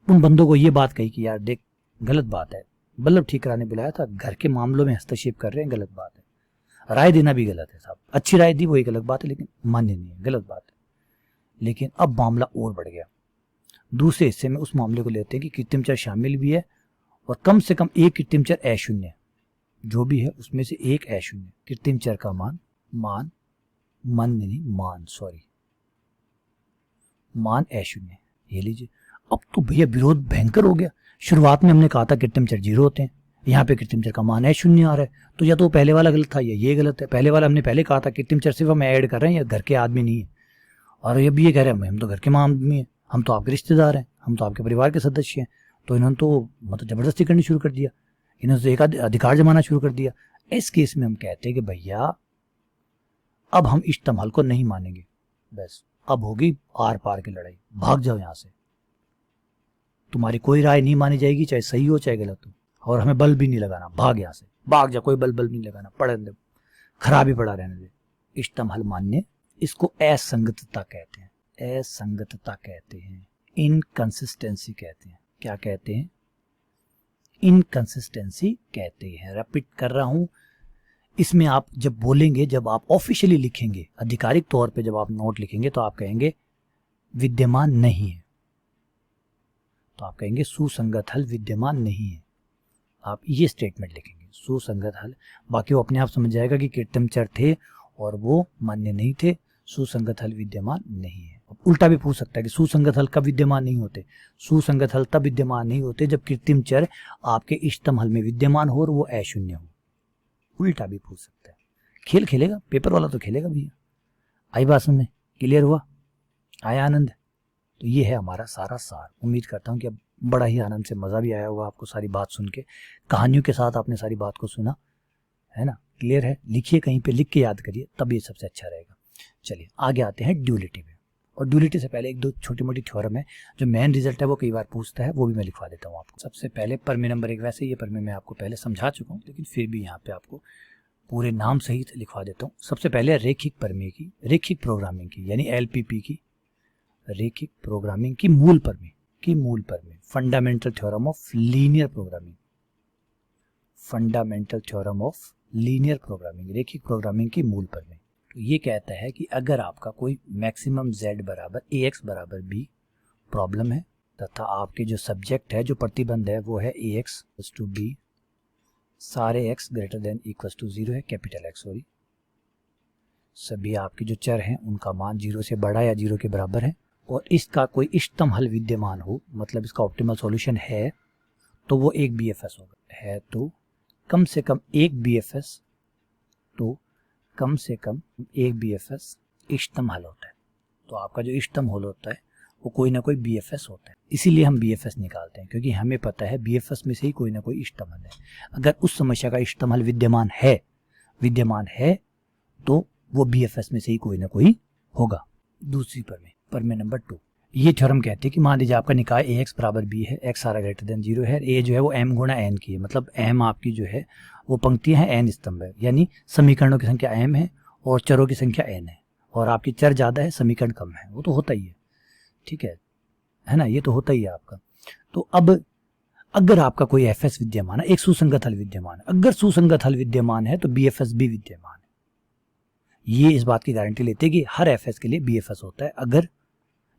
A: उन बंदों को ये बात कही कि यार देख गलत बात है, बल्ब ठीक कराने बुलाया था, घर के मामलों में हस्तक्षेप कर रहे हैं, गलत बात है। राय देना भी गलत है साहब, अच्छी राय दी वो एक अलग बात है, लेकिन मान्य नहीं है, गलत बात है। लेकिन अब मामला और बढ़ गया, दूसरे हिस्से में उस मामले को लेते हैं कि कृत्रिम चर शामिल भी है और कम से कम एक कृत्रिम चर अशून्य, जो भी है उसमें से एक अशून्य। कृत्रिम चर का मान मान अशून्य, ये लीजिए। अब तो भैया विरोध भयंकर हो गया। शुरुआत में हमने कहा था कृत्रिम चर 0 होते हैं, यहाँ पे कृत्रिम चर का मान अशून्य आ रहा है, तो या तो पहले वाला गलत था या ये गलत है। पहले वाला हमने पहले कहा था कृत्रिम चर सिर्फ हम ऐड कर रहे हैं या घर के आदमी नहीं है, और अब ये कह रहे हैं हम तो घर के आदमी हैं, हम तो आपके रिश्तेदार हैं, हम तो आपके परिवार के सदस्य हैं। तो इन्होंने तो मतलब जबरदस्ती करनी शुरू कर दिया, इन्होंने तो एक अधिकार जमाना शुरू कर दिया। इस केस में हम कहते हैं कि भैया अब हम इष्टतम हल को नहीं मानेंगे, बस अब होगी आर पार की लड़ाई, भाग जाओ यहाँ से, तुम्हारी कोई राय नहीं मानी जाएगी, चाहे सही हो चाहे गलत हो, और हमें बल्ब भी नहीं लगाना, भाग यहाँ से, भाग जा, कोई बल्ब नहीं लगाना, पढ़ने दे, खराब ही पड़ा रहने दे। इष्टतम हल मान्य, इसको असंगतता कहते हैं, असंगतता कहते हैं, इनकंसिस्टेंसी कहते हैं। क्या कहते हैं? इनकंसिस्टेंसी कहते हैं। रिपीट कर रहा हूं, इसमें आप जब बोलेंगे, जब आप ऑफिशियली लिखेंगे, आधिकारिक तौर पे जब आप नोट लिखेंगे तो आप कहेंगे विद्यमान नहीं है, तो आप कहेंगे सुसंगत हल विद्यमान नहीं है। आप ये स्टेटमेंट लिखेंगे, सुसंगत हल। बाकी वो अपने आप समझ जाएगा कि कृत्रिम चर थे और वो मान्य नहीं थे, सुसंगत हल विद्यमान नहीं है। उल्टा भी पूछ सकता है कि सुसंगत हल कब विद्यमान नहीं होते? सुसंगत हल तब विद्यमान नहीं होते जब कृत्रिम चर आपके इष्टतम हल में विद्यमान हो और वो अशून्य हो। उल्टा भी पूछ सकता है। खेल खेलेगा, पेपर वाला तो खेलेगा भैया। आई बात समझ में? क्लियर हुआ? आया आनंद? तो ये है हमारा सारा सार। उम्मीद करता हूँ कि अब बड़ा ही आनंद से मज़ा भी आया होगा आपको सारी बात सुन के, कहानियों के साथ आपने सारी बात को सुना है ना। क्लियर है? लिखिए, कहीं पे लिख के याद करिए, तब ये सबसे अच्छा रहेगा। चलिए आगे आते हैं ड्यूलिटी में। और ड्यूलिटी से पहले एक दो छोटी मोटी थ्योरम है, जो मेन रिजल्ट है वो कई बार पूछता है, वो भी मैं लिखवा देता हूँ आपको। सबसे पहले प्रमेय नंबर 1, वैसे ये प्रमेय मैं आपको पहले समझा चुका हूँ, लेकिन फिर भी यहाँ पे आपको पूरे नाम सहित लिखवा देता हूँ। सबसे पहले रेखिक प्रमेय की, रेखिक प्रोग्रामिंग की, यानी LPP की, रेखिक प्रोग्रामिंग की मूल प्रमेय fundamental theorem of linear programming, fundamental theorem of linear programming, रेखिक प्रोग्रामिंग की मूल प्रमेय। तो ये कहता है कि अगर आपका कोई मैक्सिमम z बराबर ax बराबर b प्रॉब्लम है, तथा आपके जो सब्जेक्ट है, जो प्रतिबंध है, वो है ax टू b, सारे x greater than equal to 0 है, कैपिटल X सॉरी, सभी आपके जो चर हैं उनका मान 0 से बड़ा या 0 के बराबर है, और इसका कोई इष्टतम हल विद्यमान हो, मतलब इसका ऑप्टिमल सॉल्यूशन है, तो वो एक BFS होगा। है तो कम से कम एक BFS, तो कम से कम एक BFS इष्टतम हल होता है। तो आपका जो इष्टतम हल होता है वो कोई ना कोई BFS होता है, इसीलिए हम BFS निकालते हैं, क्योंकि हमें पता है BFS में से ही कोई ना कोई इष्टतम हल है। अगर उस समस्या का इष्टतम हल विद्यमान है तो वो BFS में से ही कोई ना कोई होगा। दूसरी प्रमेय नंबर 2, ये थ्योरम कहती है कि मान लीजिए आपका निकाय ax बराबर b है, x सारा ग्रेटर देन 0 है, a जो है वो m गुणा n की है, मतलब m आपकी जो है वो पंक्तियां हैं, n स्तंभ है, यानी समीकरणों की संख्या m है और चरों की संख्या n है, और आपकी चर ज़्यादा है, समीकरण कम है, वो तो होता ही है, ठीक है ना, ये तो होता ही है आपका। तो अब अगर आपका कोई FS विद्यमान है, एक सुसंगत हल विद्यमान है, अगर सुसंगत हल विद्यमान है तो BFS भी विद्यमान है। ये इस बात की गारंटी लेते हैं कि हर FS के लिए BFS होता है, अगर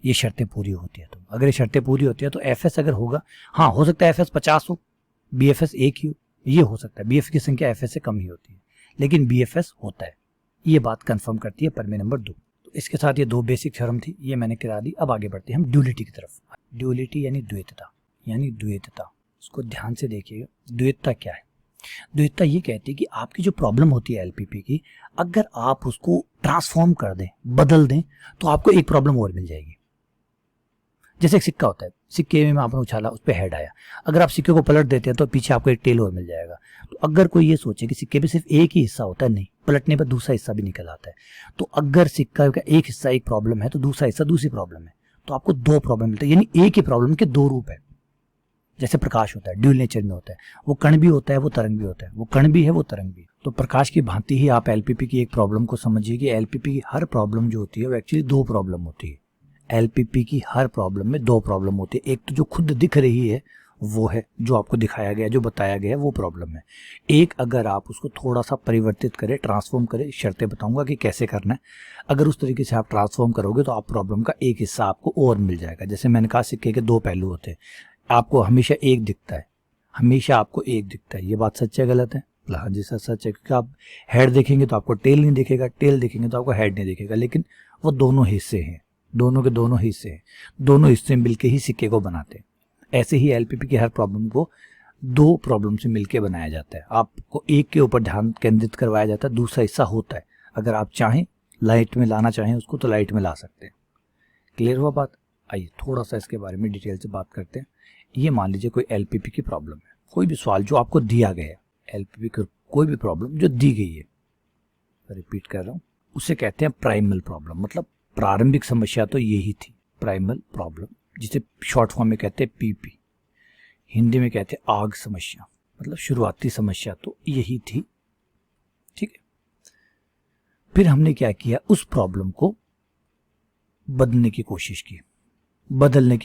A: ये शर्तें पूरी होती है। तो अगर ये शर्तें पूरी होती है तो FS अगर होगा, हाँ हो सकता है FS 50 हो, BFS 1 ही हो, ये हो सकता है, BFS की संख्या FS से कम ही होती है, लेकिन BFS होता है। ये बात कंफर्म करती है प्रमेय नंबर 2। तो इसके साथ ये 2 बेसिक थ्योरम थी, ये मैंने करा दी। अब आगे बढ़ते हैं हम ड्यूलिटी की तरफ। ड्यूलिटी यानी द्वैतता, इसको ध्यान से देखिएगा। द्वैतता क्या है? द्वैतता ये कहती है कि आपकी जो प्रॉब्लम होती है LPP की, अगर आप उसको ट्रांसफॉर्म कर दें, बदल दें, तो आपको एक प्रॉब्लम और मिल जाएगी। जैसे एक सिक्का होता है, सिक्के में आपने उछाला, उस पर हेड आया, अगर आप सिक्के को पलट देते हैं तो पीछे आपको एक टेल और मिल जाएगा। तो अगर कोई ये सोचे कि सिक्के पे सिर्फ एक ही हिस्सा होता है, नहीं, पलटने पर दूसरा हिस्सा भी निकल आता है। तो अगर सिक्का का एक हिस्सा एक प्रॉब्लम है तो दूसरा हिस्सा दूसरी प्रॉब्लम है, तो आपको 2 प्रॉब्लम मिलता है, यानी एक ही प्रॉब्लम के 2 रूप है। जैसे प्रकाश होता है, ड्यूल नेचर में होता है, वो कण भी होता है, वो तरंग भी होता है, वो कण भी है, वो तरंग भी। तो प्रकाश की भांति ही आप LPP की एक प्रॉब्लम को समझिए कि LPP की हर प्रॉब्लम जो होती है वो एक्चुअली 2 प्रॉब्लम होती है। LPP की हर प्रॉब्लम में 2 प्रॉब्लम होती है। एक तो जो खुद दिख रही है वो है, जो आपको दिखाया गया, जो बताया गया, वो प्रॉब्लम है। एक अगर आप उसको थोड़ा सा परिवर्तित करें, ट्रांसफॉर्म करें, शर्तें बताऊंगा कि कैसे करना है, अगर उस तरीके से आप ट्रांसफॉर्म करोगे तो आप प्रॉब्लम का एक हिस्सा आपको और मिल जाएगा। जैसे मैंने कहा सिक्के के 2 पहलू होते हैं, आपको हमेशा एक दिखता है, हमेशा आपको एक दिखता है। ये बात सच है गलत है? हाँ जी सर, सच है, क्योंकि आप हेड देखेंगे तो आपको टेल नहीं दिखेगा, टेल देखेंगे तो आपको हेड नहीं दिखेगा, लेकिन वो दोनों हिस्से हैं, दोनों के दोनों हिस्से हैं, दोनों हिस्से मिलके ही सिक्के को बनाते हैं। ऐसे ही LPP की हर प्रॉब्लम को 2 प्रॉब्लम से मिलके बनाया जाता है। आपको एक के ऊपर ध्यान केंद्रित करवाया जाता है, दूसरा हिस्सा होता है, अगर आप चाहें लाइट में लाना चाहें उसको तो लाइट में ला सकते हैं। क्लियर हुआ बात? आइए थोड़ा सा इसके बारे में डिटेल से बात करते हैं। ये मान लीजिए कोई LPP की प्रॉब्लम है, कोई भी सवाल जो आपको दिया गया है, LPP की कोई भी प्रॉब्लम जो दी गई है, रिपीट कर रहा हूँ, उसे कहते हैं प्राइमल प्रॉब्लम, मतलब प्रारंभिक समस्या तो यही थी, प्राइमल प्रॉब्लम, जिसे शॉर्ट फॉर्म में कहते हैं PP, हिंदी में कहते हैं आग समस्या, मतलब शुरुआती समस्या तो यही थी। ठीक है, फिर हमने क्या किया, उस प्रॉब्लम को बदलने की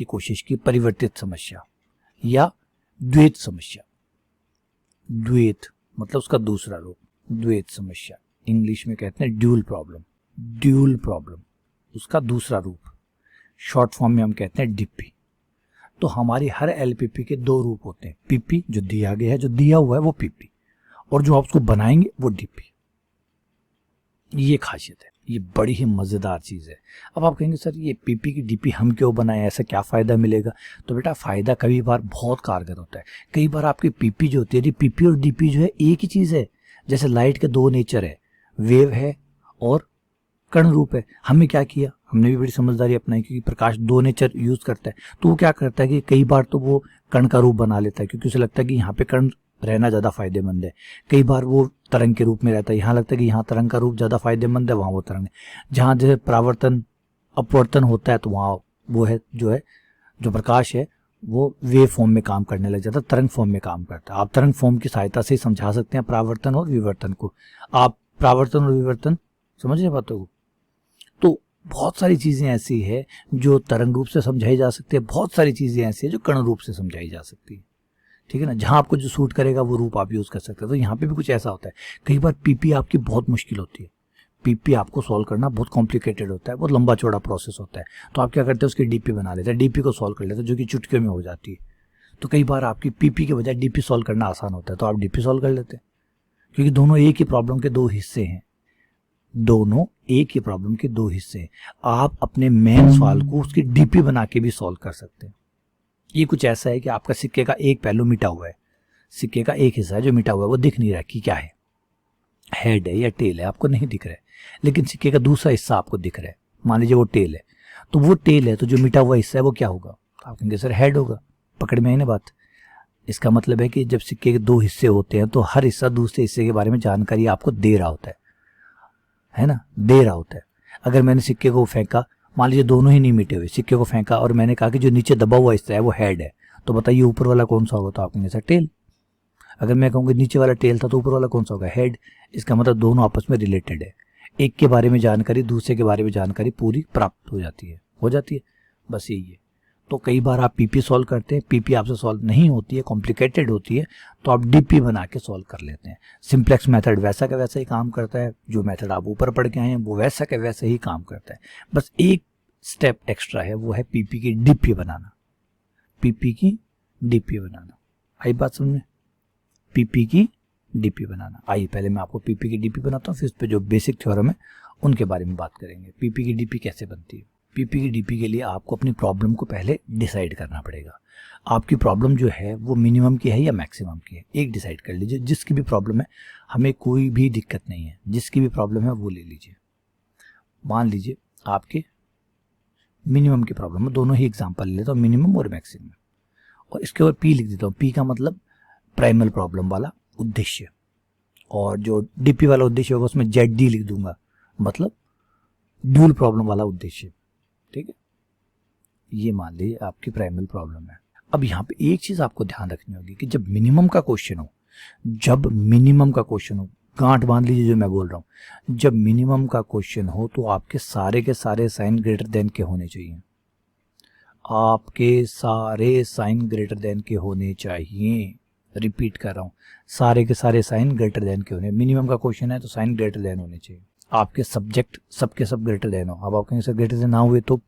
A: कोशिश की, परिवर्तित समस्या या द्वैत समस्या। द्वैत मतलब उसका दूसरा रूप, द्वैत समस्या, इंग्लिश में कहते हैं ड्यूल प्रॉब्लम, उसका दूसरा रूप, शॉर्ट फॉर्म में हम कहते हैं डीपी। तो हमारी हर एलपीपी के दो रूप होते हैं, पीपी जो दिया गया है, जो दिया हुआ है वो पीपी, और जो आप उसको बनाएंगे वो डीपी। ये खासियत है, ये बड़ी ही मजेदार चीज है। अब आप कहेंगे सर ये पीपी की डीपी हम क्यों बनाए, ऐसा क्या फायदा मिलेगा? तो बेटा फायदा कई बार बहुत कारगर होता है। कई बार आपकी पीपी जो होती है, पीपी और डीपी जो है एक ही चीज है। जैसे लाइट के दो नेचर है, वेव है और कण रूप है। हमने क्या किया, हमने भी बड़ी समझदारी अपनाई, क्योंकि प्रकाश दो नेचर यूज करता है। तो वो क्या करता है कि कई बार तो वो कण का रूप बना लेता है, क्योंकि उसे लगता है कि यहाँ पे कण रहना ज्यादा फायदेमंद है। कई बार वो तरंग के रूप में रहता है, यहाँ लगता है कि यहाँ तरंग का रूप ज्यादा फायदेमंद है, वहां वो तरंग है। जहाँ जैसे परावर्तन अपवर्तन होता है तो वहाँ वो है जो प्रकाश है वो वेव फॉर्म में काम करने लग जाता है, तरंग फॉर्म में काम करता है। आप तरंग फॉर्म की सहायता से समझा सकते हैं परावर्तन और विवर्तन को। आप परावर्तन और विवर्तन समझ रहे बातों को? तो बहुत सारी चीजें ऐसी है जो तरंग रूप से समझाई जा सकती है, बहुत सारी चीजें ऐसी है जो कण रूप से समझाई जा सकती है। ठीक है ना, जहां आपको जो सूट करेगा वो रूप आप यूज कर सकते हैं। तो यहाँ पे भी कुछ ऐसा होता है। कई बार पीपी आपकी बहुत मुश्किल होती है, पीपी आपको सॉल्व करना बहुत कॉम्प्लिकेटेड होता है, बहुत लंबा चौड़ा प्रोसेस होता है। तो आप क्या करते हैं, उसकी डीपी बना लेते हैं, डीपी को सॉल्व कर लेते हैं, जो कि चुटकियों में हो जाती है। तो कई बार आपकी पीपी के बजाय डीपी सॉल्व करना आसान होता है, तो आप डीपी सॉल्व कर लेते हैं, क्योंकि दोनों एक ही प्रॉब्लम के दो हिस्से हैं। दोनों एक ही प्रॉब्लम के दो हिस्से हैं। आप अपने मेन सवाल को उसकी डीपी बना के भी सॉल्व कर सकते हैं। ये कुछ ऐसा है कि आपका सिक्के का एक पहलू मिटा हुआ है, सिक्के का एक हिस्सा है जो मिटा हुआ है, वो दिख नहीं रहा कि क्या है, हेड है या टेल है, आपको नहीं दिख रहा है। लेकिन सिक्के का दूसरा हिस्सा आपको दिख रहा है, मान लीजिए वो टेल है। तो वो टेल है, तो जो मिटा हुआ हिस्सा है वो क्या होगा? आप कहेंगे सर हेड होगा। पकड़ में आई ना बात? इसका मतलब है कि जब सिक्के के दो हिस्से होते हैं तो हर हिस्सा दूसरे हिस्से के बारे में जानकारी आपको दे रहा होता है ना, दे रहा होता है। अगर मैंने सिक्के को फेंका, मान लीजिए दोनों ही नहीं मिटे हुए, सिक्के को फेंका और मैंने कहा कि जो नीचे दबा हुआ हिस्सा है वो हेड है, तो बताइए ऊपर वाला कौन सा होगा? तो आप कहेंगे सर टेल। अगर मैं कहूँगा नीचे वाला टेल था तो ऊपर वाला कौन सा होगा? हेड। इसका मतलब दोनों आपस में रिलेटेड है, एक के बारे में जानकारी दूसरे के बारे में जानकारी पूरी प्राप्त हो जाती है। बस यही है। तो कई बार आप पीपी सॉल्व करते हैं, पीपी आपसे सॉल्व नहीं होती है, कॉम्प्लिकेटेड होती है, तो आप डीपी बना के सॉल्व कर लेते हैं। सिंप्लेक्स मेथड वैसा का वैसा ही काम करता है, जो मेथड आप ऊपर पढ़ के आए हैं वो वैसा का वैसा ही काम करता है। बस एक स्टेप एक्स्ट्रा है, वो है पीपी की डीपी बनाना। पीपी की डीपी बनाना, आई बात समझ में? पीपी की डीपी बनाना। आइए पहले मैं आपको पीपी की डीपी बनाता हूँ, फिर उस पर जो बेसिक थ्योरम है उनके बारे में बात करेंगे। पीपी की डीपी कैसे बनती है? पीपी की डीपी के लिए आपको अपनी प्रॉब्लम को पहले डिसाइड करना पड़ेगा। आपकी प्रॉब्लम जो है वो मिनिमम की है या मैक्सिमम की है, एक डिसाइड कर लीजिए। जिसकी भी प्रॉब्लम है, हमें कोई भी दिक्कत नहीं है, जिसकी भी प्रॉब्लम है वो ले लीजिए। मान लीजिए आपके मिनिमम की प्रॉब्लम है, दोनों ही एग्जाम्पल ले लेता हूँ, मिनिमम और मैक्सिमम, और इसके ऊपर पी लिख देता हूँ। पी का मतलब प्राइमल प्रॉब्लम वाला उद्देश्य, और जो डीपी वाला उद्देश्य होगा उसमें जेड डी लिख दूंगा, मतलब ड्यूल प्रॉब्लम वाला उद्देश्य। ठीक है, ये मान लीजिए आपकी प्राइमल प्रॉब्लम है। अब यहाँ पे एक चीज आपको ध्यान रखनी होगी कि जब मिनिमम का क्वेश्चन हो, गांठ बांध लीजिए जो मैं बोल रहा हूँ, जब मिनिमम का क्वेश्चन हो तो आपके सारे के सारे साइन ग्रेटर देन के होने चाहिए। आपके सारे साइन ग्रेटर देन के होने चाहिए। रिपीट कर रहा हूँ, सारे के सारे साइन ग्रेटर देन के होने। मिनिमम का क्वेश्चन है तो साइन ग्रेटर देन होने चाहिए। आपके सब्जेक्ट सबके सब ग्रेटर देन हो। अब आप कहेंगे सर ग्रेटर देन ना हुए तो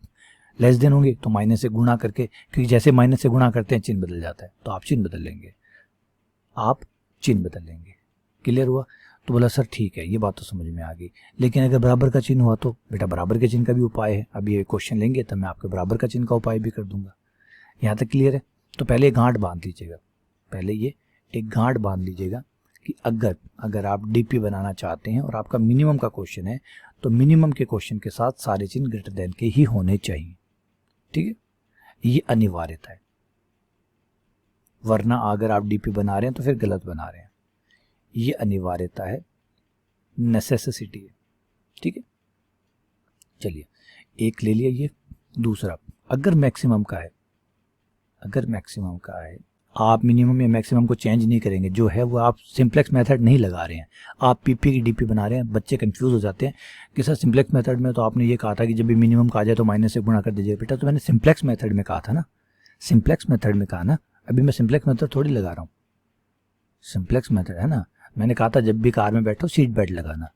A: लेस देन होंगे, तो माइनस से गुणा करके, क्योंकि जैसे माइनस से गुणा करते हैं चिन्ह बदल जाता है, तो आप चिन्ह बदल लेंगे, क्लियर हुआ? तो बोला सर ठीक है, ये बात तो समझ में आ गई, लेकिन अगर बराबर का चिन्ह हुआ तो बेटा बराबर के चिन्ह का भी उपाय है। अब ये क्वेश्चन लेंगे तब मैं आपके बराबर का चिन्ह का उपाय भी कर दूंगा। यहाँ तक क्लियर है? तो पहले गांठ बांध लीजिएगा, पहले ये एक गांठ बांध लीजिएगा कि अगर आप डीपी बनाना चाहते हैं और आपका मिनिमम का क्वेश्चन है, तो मिनिमम के क्वेश्चन के साथ सारे चिन्ह ग्रेटर देन के ही होने चाहिए। ठीक है, ये अनिवार्यता है, वरना अगर आप डीपी बना रहे हैं तो फिर गलत बना रहे हैं। ये अनिवार्यता है, नेसेसिटी है। ठीक है, चलिए एक ले लिया ये। दूसरा, अगर मैक्सिमम का है, आप मिनिमम या मैक्सिमम को चेंज नहीं करेंगे, जो है वो आप सिंप्लेक्स मेथड नहीं लगा रहे हैं, आप पीपी की डीपी बना रहे हैं। बच्चे कंफ्यूज हो जाते हैं कि सर सिंप्लेक्स मेथड में तो आपने ये कहा था कि जब भी मिनिमम का आ जाए तो माइनस से गुणा कर दीजिए। बेटा तो मैंने सिंप्लेक्स मेथड में कहा था ना, सिंप्लेक्स मेथड में कहा ना, अभी मैं सिंप्लेक्स मेथड थोड़ी लगा रहा हूँ, सिंप्लेक्स मेथड है ना। मैंने कहा था जब भी कार में बैठो सीट बेल्ट लगाना।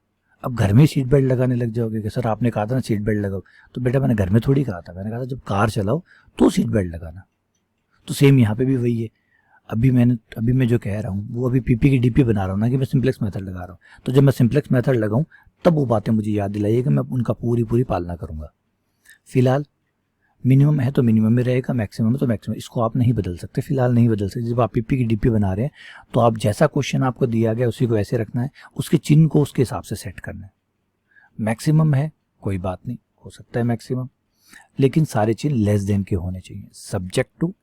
A: अब घर में सीट बेल्ट लगाने लग जाओगे कि सर आपने कहा था ना सीट बेल्ट लगाओ, तो बेटा मैंने घर में थोड़ी कहा था, मैंने कहा था जब कार चलाओ तो सीट बेल्ट लगाना। तो सेम यहाँ पे भी वही है। अभी मैं जो कह रहा हूँ वो अभी पीपी की डीपी बना रहा हूँ ना, कि मैं सिंप्लेक्स मेथड लगा रहा हूँ। तो जब मैं सिंप्लेक्स मेथड लगाऊं तब वो बातें मुझे याद दिलाइए कि मैं उनका पूरी पालना करूंगा। फिलहाल मिनिमम है तो मिनिमम में रहेगा, मैक्सिमम है तो मैक्सिमम, इसको आप नहीं बदल सकते, फिलहाल नहीं बदल सकते। जब आप पीपी की डीपी बना रहे हैं तो आप जैसा क्वेश्चन आपको दिया गया उसी को ऐसे रखना है, उसके चिन्ह को उसके हिसाब से सेट करना है। मैक्सिमम है कोई बात नहीं, हो सकता है मैक्सिमम, लेकिन सारे चिन्ह लेस देन के होने चाहिए। सब्जेक्ट टू,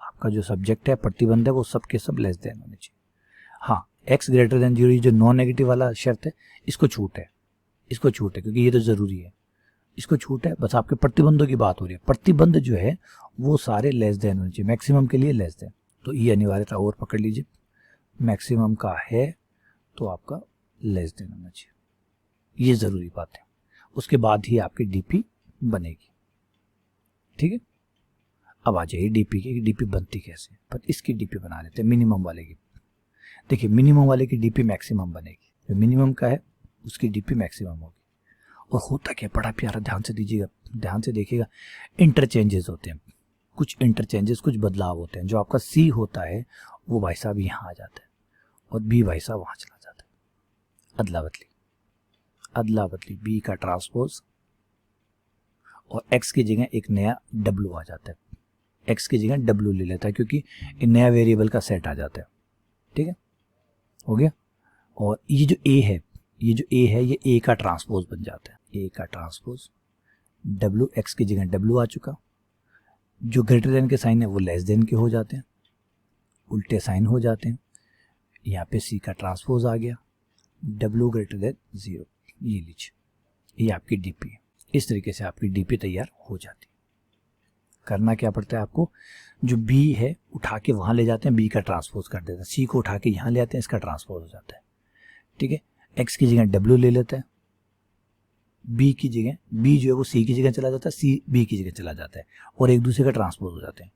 A: आपका जो सब्जेक्ट है प्रतिबंध है वो सब के सब लेस देन होने चाहिए। हाँ, x ग्रेटर देन 0 जो नॉन नेगेटिव वाला शर्त है इसको छूट है, क्योंकि ये तो जरूरी है, इसको छूट है। बस आपके प्रतिबंधों की बात हो रही है, प्रतिबंध जो है वो सारे लेस देन होने चाहिए, मैक्सिमम के लिए लेस देन। तो ये अनिवार्यता और पकड़ लीजिए, मैक्सिमम का है तो आपका लेस देन होना चाहिए, ये जरूरी बात है। उसके बाद ही आपकी डीपी बनेगी, ठीक है। अब आ जाइए डीपी की, डीपी बनती कैसे, पर इसकी डीपी बना लेते हैं मिनिमम वाले की। देखिए मिनिमम वाले की डीपी मैक्सिमम बनेगी, जो मिनिमम का है उसकी डीपी मैक्सिमम होगी। और होता क्या, बड़ा प्यारा, ध्यान से दीजिएगा, ध्यान से देखिएगा, इंटरचेंजेस होते हैं, कुछ इंटरचेंजेस, कुछ बदलाव होते हैं। जो आपका सी होता है वो भाई साहब यहाँ आ जाता है और बी भाई साहब वहाँ चला जाता है, अदला बदली, अदला बदली, बी का ट्रांसपोज, और एक्स की जगह एक नया डब्ल्यू आ जाता है, एक्स की जगह डब्ल्यू ले लेता है क्योंकि एक नया वेरिएबल का सेट आ जाता है, ठीक है, हो गया। और ये जो ए है, ये ए का ट्रांसपोज बन जाता है, ए का ट्रांसपोज, डब्ल्यू, एक्स की जगह डब्ल्यू आ चुका, जो ग्रेटर देन के साइन है वो लेस देन के हो जाते हैं, उल्टे साइन हो जाते हैं। यहाँ पे सी का ट्रांसपोज आ गया, डब्ल्यू ग्रेटर देन 0, ये लीजिए, ये आपकी डीपी है। इस तरीके से आपकी डीपी तैयार हो जाती है। करना क्या पड़ता है आपको, जो बी है उठा के वहाँ ले जाते हैं, बी का ट्रांसपोज कर देते हैं, सी को उठा के यहाँ ले आते हैं, इसका ट्रांसपोज हो जाता है, ठीक है। एक्स की जगह डब्ल्यू ले लेता है, बी की जगह, बी जो है वो सी की जगह चला जाता है, सी बी की जगह चला जाता है, और एक दूसरे का ट्रांसपोज हो जाते हैं,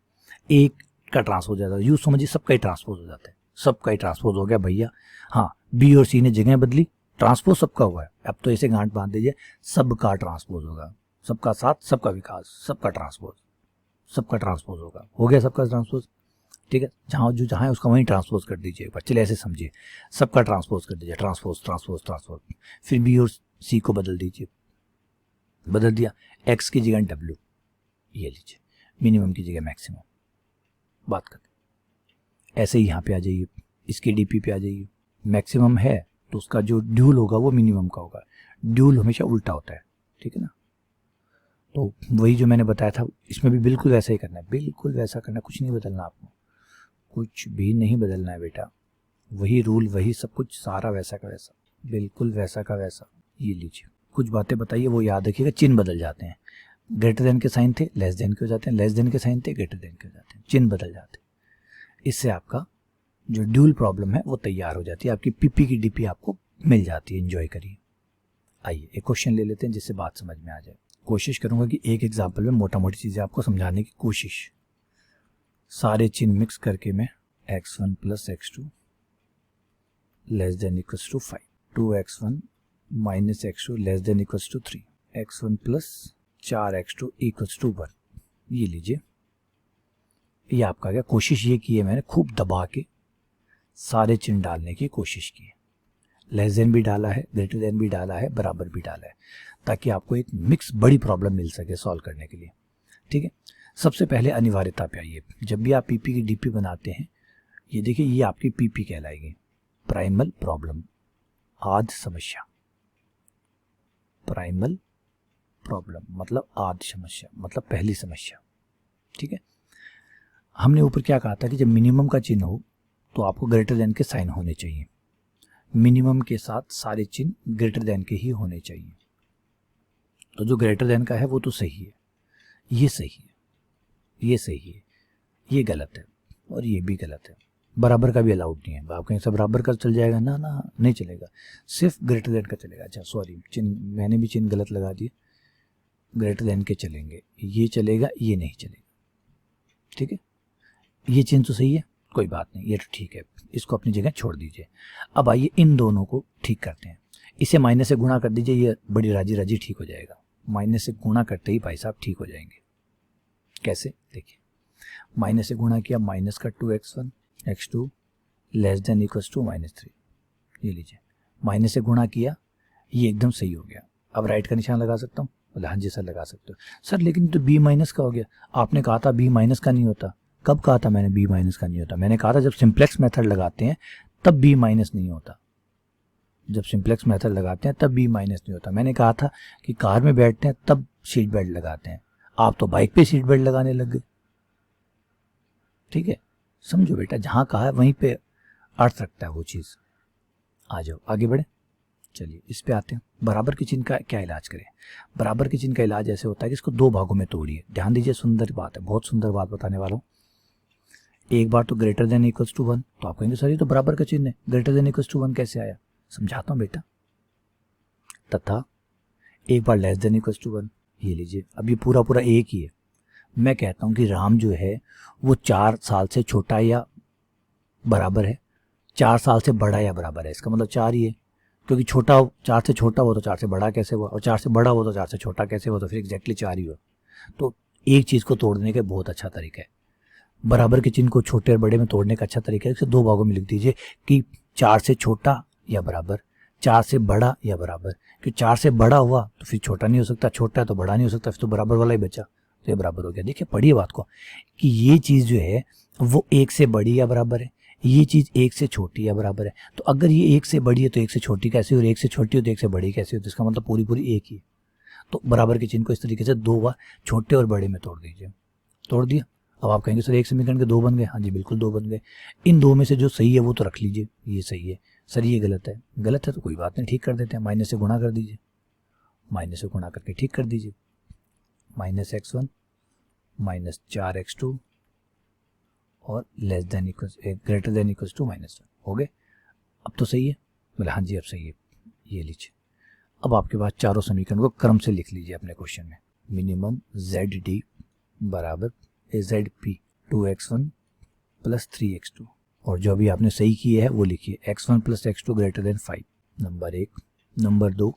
A: एक का ट्रांसपोज हो जाता है, यूँ समझिए सबका ही ट्रांसपोज हो जाता है, सबका ही ट्रांसपोज हो गया भैया। हाँ, बी और सी ने जगह बदली, ट्रांसपोज सबका हुआ है, अब तो ऐसे गांठ बांध दीजिए, सबका ट्रांसपोज होगा, सबका साथ, सबका विकास, सबका ट्रांसपोज, सबका ट्रांसपोज होगा, हो गया सबका ट्रांसपोज, ठीक है। जहाँ है उसका वहीं ट्रांसपोज कर दीजिए, चलिए ऐसे समझिए, सबका ट्रांसपोज कर दीजिए, ट्रांसपोज ट्रांसपोज ट्रांसपोज, फिर बी और सी को बदल दीजिए, बदल दिया, एक्स की जगह डब्ल्यू, ये लीजिए, मिनिमम की जगह मैक्सिमम, बात करते ऐसे ही यहाँ पे आ जाइए, इसकी डीपी पे आ जाइए। मैक्सिमम है तो उसका जो ड्यूल होगा वो मिनिमम का होगा, ड्यूल हमेशा उल्टा होता है, ठीक है ना। तो वही जो मैंने बताया था, इसमें भी बिल्कुल वैसा ही करना है, बिल्कुल वैसा करना है, कुछ नहीं बदलना आपको, कुछ भी नहीं बदलना है बेटा, वही रूल, वही सब कुछ, सारा वैसा का वैसा, बिल्कुल वैसा का वैसा। ये लीजिए, कुछ बातें बताइए वो याद रखिएगा, चिन्ह बदल जाते हैं, ग्रेटर देन के साइन थे लेस देन के हो जाते हैं, लेस देन के साइन थे ग्रेटर देन के हो जाते हैं, चिन्ह बदल जाते हैं। इससे आपका जो ड्यूल प्रॉब्लम है वो तैयार हो जाती है, आपकी पीपी की डीपी आपको मिल जाती है। एंजॉय करिए। आइए एक क्वेश्चन ले लेते हैं जिससे बात समझ में आ जाए। कोशिश करूंगा कि एक एग्जाम्पल में मोटा मोटी चीज़ें आपको समझाने की कोशिश, सारे चिन्ह मिक्स करके मैं x1 plus x2 less than equals to 5, 2x1 minus x2 less than equals to 3, x1 plus 4x2 equals to 1, ये लीजिए, ये आपका क्या, कोशिश ये की है मैंने, खूब दबा के सारे चिन्ह डालने की कोशिश की है, लेस देन भी डाला है, ग्रेटर देन भी डाला है, बराबर भी डाला है, ताकि आपको एक मिक्स बड़ी प्रॉब्लम मिल सके सॉल्व करने के लिए, ठीक है। सबसे पहले अनिवार्यता पे आइए, जब भी आप पीपी की डीपी बनाते हैं, ये देखिए, ये आपकी पीपी कहलाएगी, प्राइमल प्रॉब्लम, आद्य समस्या, प्राइमल प्रॉब्लम मतलब आद्य समस्या, मतलब पहली समस्या, ठीक है। हमने ऊपर क्या कहा था कि जब मिनिमम का चिन्ह हो तो आपको ग्रेटर देन के साइन होने चाहिए, मिनिमम के साथ सारे चिन्ह ग्रेटर देन के ही होने चाहिए। तो जो ग्रेटर देन का है वो तो सही है, ये सही है, ये सही है, ये गलत है, और ये भी गलत है। बराबर का भी अलाउड नहीं है। आप कहें सब बराबर का चल जाएगा, ना ना नहीं चलेगा, सिर्फ ग्रेटर देन का चलेगा। अच्छा सॉरी, चिन्ह मैंने भी चिन्ह गलत लगा दिए, ग्रेटर देन के चलेंगे, ये चलेगा, ये नहीं चलेगा। ठीक है, ये चिन्ह तो सही है, कोई बात नहीं, ये तो ठीक है, इसको अपनी जगह छोड़ दीजिए। अब आइए इन दोनों को ठीक करते हैं। इसे माइनस से गुणा कर दीजिए, ये बड़ी राजी राजी ठीक हो जाएगा। माइनस से गुणा करते ही भाई साहब ठीक हो जाएंगे। कैसे, देखिए, माइनस से गुणा किया, माइनस का 2x1 x2 less than equals to -3, ये लीजिए, माइनस से गुणा किया, ये एकदम सही हो गया। अब राइट का निशान लगा सकता हूँ? बोले हाँ जी सर लगा सकते हो। सर लेकिन तो b माइनस का हो गया, आपने कहा था b माइनस का नहीं होता। कब कहा था मैंने b माइनस का नहीं होता? मैंने कहा था जब सिंप्लेक्स मेथड लगाते हैं तब b माइनस नहीं होता, जब सिंप्लेक्स मेथड लगाते हैं तब b माइनस नहीं होता। मैंने कहा था कि कार में बैठते हैं तब सीट बेल्ट लगाते हैं, आप तो बाइक पे सीट बेल्ट लगाने लग गए। ठीक है, समझो बेटा, जहाँ कहा है वहीं पे अर्थ रखता है वो चीज़। आ जाओ आगे बढ़े, चलिए इस पे आते हैं। बराबर के चिन्ह का क्या इलाज करें? बराबर के चिन्ह का इलाज ऐसे होता है कि इसको दो भागों में तोड़िए। ध्यान दीजिए, सुंदर बात है, बहुत सुंदर बात बताने वाला हूँ। एक बार तो ग्रेटर देन इक्वल्स टू 1, तो आप कहेंगे सर ये तो बराबर का चिन्ह है, ग्रेटर देन इक्वल्स टू 1 कैसे आया? समझाता हूँ बेटा। तथा एक बार लेस देन इक्वल्स टू 1, ये लीजिए, अब ये पूरा पूरा एक ही है। मैं कहता हूँ कि राम जो है वो 4 साल से छोटा या बराबर है, 4 साल से बड़ा या बराबर है, इसका मतलब 4 ही है, क्योंकि छोटा 4 से छोटा हो तो 4 से बड़ा कैसे हुआ, और 4 से बड़ा हो तो 4 से छोटा कैसे हुआ, तो फिर एग्जैक्टली 4 ही हुआ। तो एक चीज़ को तोड़ने का बहुत अच्छा तरीका है, बराबर के चिन्ह को छोटे और बड़े में तोड़ने का अच्छा तरीका है, इसे दो भागों में लिख दीजिए कि 4 से छोटा या बराबर, 4 से बड़ा या बराबर। कि 4 से बड़ा हुआ तो फिर छोटा नहीं हो सकता, छोटा है तो बड़ा नहीं हो सकता, फिर तो बराबर वाला ही बचा, तो ये बराबर हो गया। देखिए पढ़िए बात को, कि ये चीज़ जो है वो 1 से बड़ी या बराबर है, ये चीज़ 1 से छोटी या बराबर है। तो अगर ये 1 से बड़ी है तो 1 से छोटी कैसे, और 1 से छोटी हो तो 1 से बड़ी कैसे हो, तो इसका मतलब पूरी पूरी एक ही। तो बराबर के चिन्ह को इस तरीके से दो बार छोटे और बड़े में तोड़ दीजिए। तोड़ दिया। अब आप कहेंगे सर एक समीकरण के 2 बन गए। हाँ जी बिल्कुल 2 बन गए। इन 2 में से जो सही है वो तो रख लीजिए, ये सही है। सर ये गलत है, गलत है तो कोई बात नहीं, ठीक कर देते हैं, माइनस से गुणा कर दीजिए, माइनस से गुणा करके ठीक कर दीजिए। -x1 -4x2 और less than equals greater than equals to -1 हो गए। अब तो सही है? बोले हाँ जी अब सही है, ये लीजिए। अब आपके पास चारों समीकरण को क्रम से लिख लीजिए अपने क्वेश्चन में। मिनिमम ZD बराबर ZP 2x1 + 3x2, और जो अभी आपने सही किया है वो लिखिए, x1 + x2 greater than 5, number 1। Number 2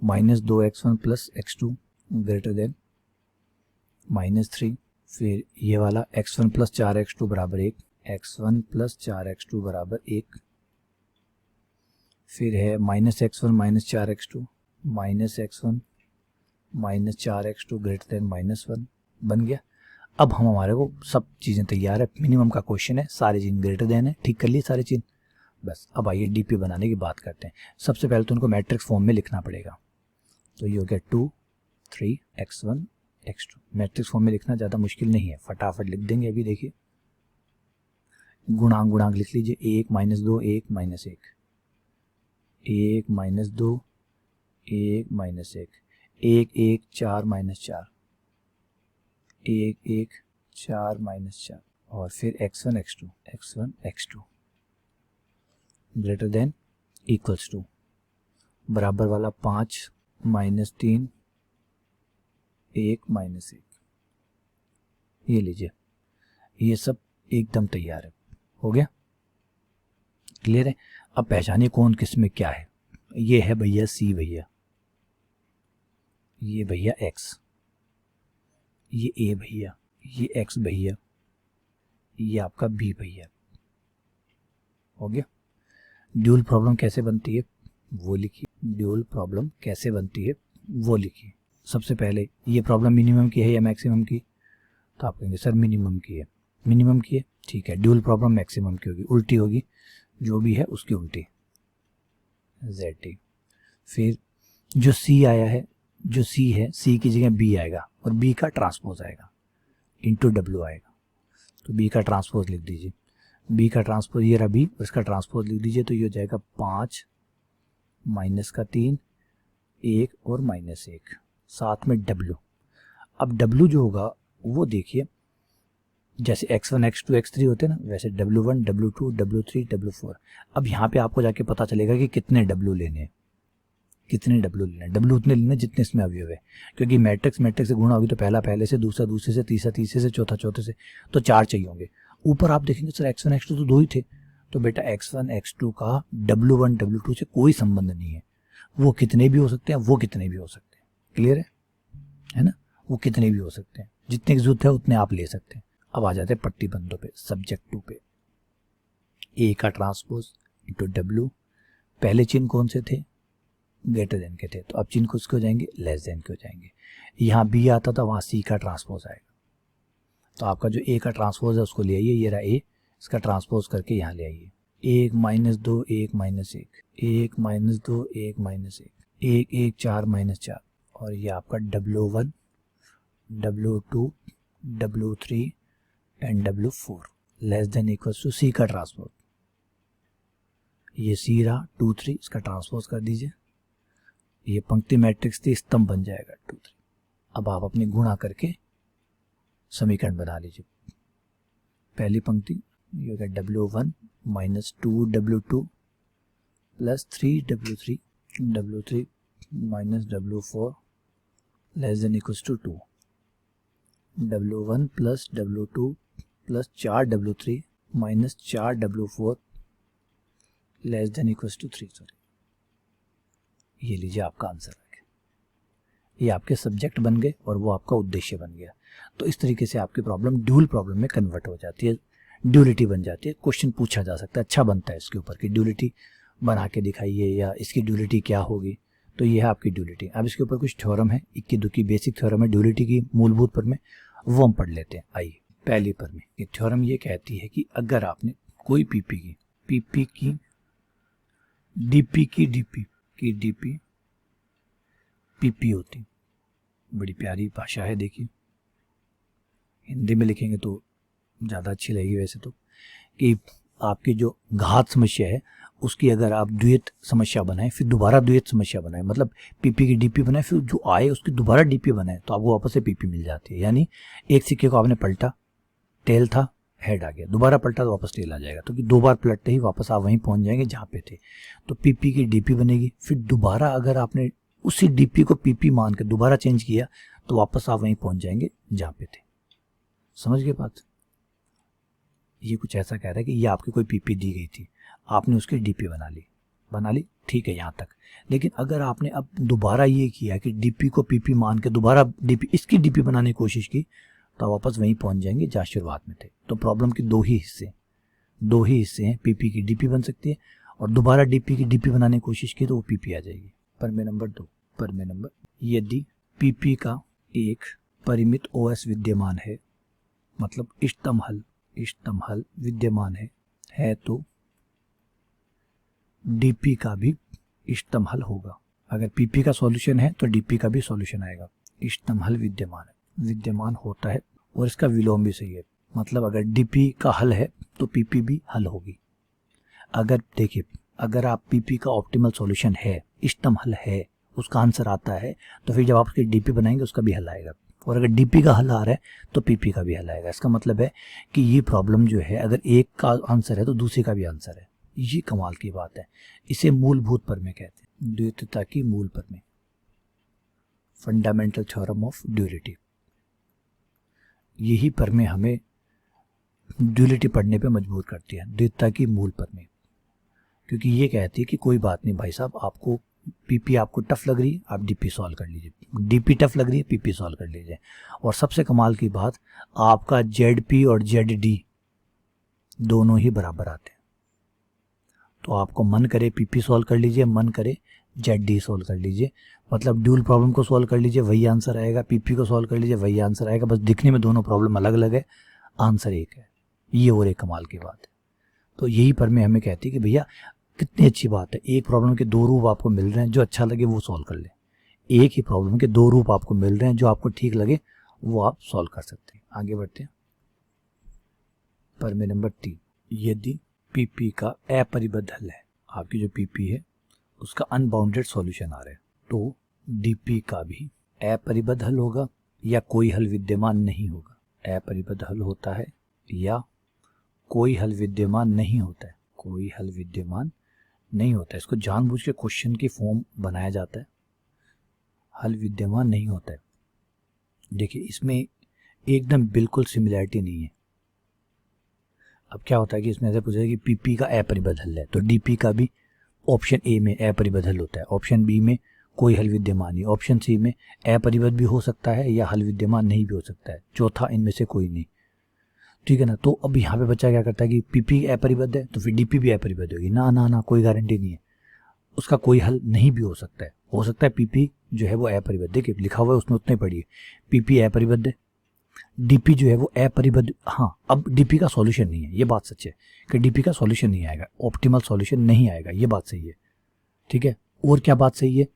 A: -2x1 + x2 greater than -3। फिर ये वाला x1 + 4x2 बराबर 1, x1 + 4x2 बराबर 1। फिर है -x1 - 4x2 -x1 - 4x2 greater than -1 बन गया। अब हम हमारे को सब चीज़ें तैयार है, मिनिमम का क्वेश्चन है, सारे चिन्ह ग्रेटर देन है, ठीक कर लिए सारे चिन्ह। बस अब आइए डीपी बनाने की बात करते हैं। सबसे पहले तो उनको मैट्रिक्स फॉर्म में लिखना पड़ेगा। तो ये हो गया 2 3 x1 x2। मैट्रिक्स फॉर्म में लिखना ज़्यादा मुश्किल नहीं है, फटाफट लिख देंगे। अभी देखिए गुणांक गुणांक लिख लीजिए, 1 - 2 1 - 1, 1 - 2 1 - 1, 1 1 4 - 4, 1 1 4 - 4, और फिर x1 x2 greater than equals to बराबर वाला 5 - 3 1 - 1। ये लीजिए, ये सब एकदम तैयार है, हो गया, क्लियर है। अब पहचानिए कौन किस में क्या है। ये है भैया C भैया, ये भैया X, ये A भैया, ये X भैया, ये आपका B भैया, हो गया। ड्यूल प्रॉब्लम कैसे बनती है वो लिखिए, ड्यूल प्रॉब्लम कैसे बनती है वो लिखिए। सबसे पहले ये प्रॉब्लम मिनिमम की है या मैक्सिमम की, तो आप कहेंगे सर मिनिमम की है। मिनिमम की है, ठीक है, ड्यूल प्रॉब्लम मैक्सिमम की होगी, उल्टी होगी, जो भी है उसकी उल्टी, ZT। फिर जो C आया है, जो C है, C की जगह B आएगा और B का ट्रांसपोज आएगा, इंटू W आएगा, तो B का ट्रांसपोज लिख दीजिए। B का ट्रांसपोज ये रहा B, और इसका ट्रांसपोज लिख दीजिए, तो ये हो जाएगा 5 - 3 1 और -1, साथ में W। अब W जो होगा वो देखिए, जैसे x1 x2 x3 होते हैं ना, वैसे W1 W2 W3 W4। अब यहाँ पे आपको जाके पता चलेगा कि कितने W लेने हैं, कितने W लेने हैं। W उतने लेने जितने इसमें अवयव है, क्योंकि मैट्रिक्स से गुणा होगी तो पहला पहले से, दूसरा दूसरे से, तीसरा तीसरे से, चौथा चौथे से, तो 4 चाहिए होंगे। ऊपर आप देखेंगे सर x1 x2 तो 2 ही थे, तो बेटा x1 x2 का W1 W2 से कोई संबंध नहीं है। वो कितने भी हो सकते हैं, वो कितने भी हो सकते हैं। क्लियर है ना? वो कितने भी हो सकते हैं, जितने की जरूरत है उतने आप ले सकते हैं। अब आ जाते हैं पट्टीबंधों पे, सब्जेक्ट 2 पे। ए का ट्रांसपोज इंटू W, पहले चिन्ह कौन से थे? ग्रेटर देन के थे, तो अब चिन्ह किसके हो जाएंगे? लेस देन के हो जाएंगे। यहाँ बी आता था, वहाँ सी का ट्रांसपोज आएगा। तो आपका जो ए का ट्रांसपोज है उसको ले आइए, ये रहा ए, इसका ट्रांसपोज करके यहाँ ले आइए। 1 - 2 1 - 1 1 - 2 1 - 1 1 1 4 - 4, और ये आपका W1 W2 W3 and W4 less than equals to c का ट्रांसपोज। ये सी रहा 2 3, इसका ट्रांसपोज कर दीजिए। ये पंक्ति मैट्रिक्स थी, स्तंभ बन जाएगा 2 3। अब आप अपनी गुणा करके समीकरण बना लीजिए। पहली पंक्ति ये होगा W1 - 2 W2 plus 3 W3 W3 - W4 less than equals to 2। W1 plus W2 plus 4 W3 minus 4 W4 less than equals to 3। Sorry, ये लीजिए आपका आंसर आ गया। ये आपके सब्जेक्ट बन गए और वो आपका उद्देश्य बन गया। तो इस तरीके से आपकी प्रॉब्लम ड्यूल प्रॉब्लम में कन्वर्ट हो जाती है, ड्यूलिटी बन जाती है। क्वेश्चन पूछा जा सकता है, अच्छा बनता है इसके ऊपर कि ड्यूलिटी बना के दिखाइए या इसकी ड्यूलिटी क्या होगी। तो ये है आपकी ड्यूलिटी। अब इसके ऊपर कुछ थ्योरम है, इक्की दुक्की बेसिक थ्योरम है ड्यूलिटी की, मूलभूत प्रमेय, वो हम पढ़ लेते हैं। आइए, पहली प्रमेय ये थ्योरम ये कहती है कि अगर आपने कोई पीपी की डीपी पीपी होती, बड़ी प्यारी भाषा है, देखिए हिंदी में लिखेंगे तो ज़्यादा अच्छी लगेगी वैसे तो, कि आपकी जो घात समस्या है उसकी अगर आप द्वित समस्या बनाएं, फिर दोबारा द्वित समस्या बनाएं, मतलब पीपी की डीपी बनाएं, फिर जो आए उसकी दोबारा डीपी बनाएं, तो आपको वापस से पीपी मिल जाती है। यानी एक सिक्के को आपने पलटा, टेल था, हेड आ गया, दोबारा पलटा तो वापस टेल आ जाएगा, तो कि 2 बार पलटते ही वापस आप वहीं पहुंच जाएंगे जहाँ पे थे। तो पीपी की डीपी बनेगी, फिर दोबारा अगर आपने उसी डीपी को पीपी मान के दोबारा चेंज किया तो वापस आप वहीं पहुंच जाएंगे जहाँ पे थे। समझ गए बात? ये कुछ ऐसा कह रहा है कि ये आपकी कोई पीपी दी गई थी, आपने उसकी डीपी बना ली, ठीक है यहाँ तक। लेकिन अगर आपने अब दोबारा ये किया कि डीपी को पीपी मान के दोबारा इसकी डीपी बनाने की कोशिश की, तो वापस वहीं पहुंच जाएंगे जहाँ शुरुआत में थे। तो प्रॉब्लम के दो ही हिस्से हैं। पीपी की डीपी बन सकती है और दोबारा डीपी की डीपी बनाने की कोशिश की तो वो पीपी आ जाएगी। प्रमेय नंबर 2, यदि पीपी का एक परिमित ओएस विद्यमान है, मतलब इष्टतम हल विद्यमान है तो डीपी का भी इष्टतम हल होगा। अगर पीपी का सॉल्यूशन है तो डीपी का भी सॉल्यूशन आएगा। इष्टतम हल विद्यमान होता है और इसका विलोम भी सही है, मतलब अगर डीपी का हल है तो पीपी भी हल होगी। अगर देखिए, अगर आप पीपी का ऑप्टिमल सॉल्यूशन है, इष्टतम हल है, उसका आंसर आता है, तो फिर जब आप उसकी डीपी बनाएंगे उसका भी हल आएगा। और अगर डीपी का हल आ रहा है तो पीपी का भी हल आएगा। इसका मतलब है कि ये प्रॉब्लम जो है, अगर एक का आंसर है तो दूसरे का भी आंसर है। ये कमाल की बात है। इसे मूलभूत प्रमेय कहते हैं, द्वैतता की मूल प्रमेय, फंडामेंटल थ्योरम ऑफ ड्यूलिटी। यही प्रमेय हमें ड्यूलिटी पढ़ने पे मजबूर करती है, द्वैतता की मूल प्रमेय, क्योंकि ये कहती है कि कोई बात नहीं भाई साहब, आपको पीपी आपको टफ लग रही है, आप डीपी सॉल्व कर लीजिए, डीपी टफ लग रही है, पीपी सॉल्व कर लीजिए। और सबसे कमाल की बात, आपका जेडपी और जेडडी दोनों ही बराबर आते हैं। तो आपको मन करे पीपी सॉल्व कर लीजिए, मन करे जेडडी सॉल्व कर लीजिए, मतलब ड्यूल प्रॉब्लम को सॉल्व कर लीजिए, वही आंसर आएगा। पीपी को सॉल्व कर लीजिए, वही आंसर आएगा। बस दिखने में दोनों प्रॉब्लम अलग अलग है, आंसर एक है। ये और एक कमाल की बात है। तो यही प्रमेय हमें कहती है कि भैया कितनी अच्छी बात है, एक प्रॉब्लम के 2 रूप आपको मिल रहे हैं, जो अच्छा लगे वो सॉल्व कर ले। एक ही प्रॉब्लम के 2 रूप आपको मिल रहे हैं, जो आपको ठीक लगे वो आप सॉल्व कर सकते हैं। आगे बढ़ते हैं। प्रमेय नंबर 3, यदि पीपी का अपरिबद्ध हल है, आपकी जो पीपी है उसका अनबाउंडेड सॉल्यूशन आ रहा है, तो डीपी का भी अपरिबद्ध हल होगा या कोई हल विद्यमान नहीं होगा। अपरिबद्ध हल होता है या कोई हल विद्यमान नहीं होता है, कोई हल विद्यमान नहीं होता है। इसको जानबूझ के क्वेश्चन की फॉर्म बनाया जाता है, हल विद्यमान नहीं होता है। देखिए इसमें एकदम बिल्कुल सिमिलैरिटी नहीं है। अब क्या होता है कि इसमें ऐसे पूछा है कि पीपी का अपरिबद्ध हल है, तो डीपी का भी ऑप्शन ए में अपरिबद्ध हल होता है, ऑप्शन बी में कोई हल विद्यमान नहीं, ऑप्शन सी में अपरिबद्ध भी हो सकता है या हल विद्यमान नहीं भी हो सकता है, चौथा इनमें से कोई नहीं, ठीक है ना। तो अब यहाँ पे बच्चा क्या करता है कि पीपी अपरिबद्ध है तो फिर डीपी भी अपरिबद्ध होगी, ना ना ना, कोई गारंटी नहीं है, उसका कोई हल नहीं भी हो सकता है पीपी जो है वो अपरिबद्ध, देखिए लिखा हुआ है उसमें उतना ही पढ़िए, पीपी अपरिबद्ध है, डीपी जो है वो अपरिबद्ध। हाँ, अब डीपी का सॉल्यूशन नहीं है, ये बात सच है कि डीपी का सॉल्यूशन नहीं आएगा, ऑप्टिमल सॉल्यूशन नहीं आएगा, ये बात सही है, ठीक है। और क्या बात सही है,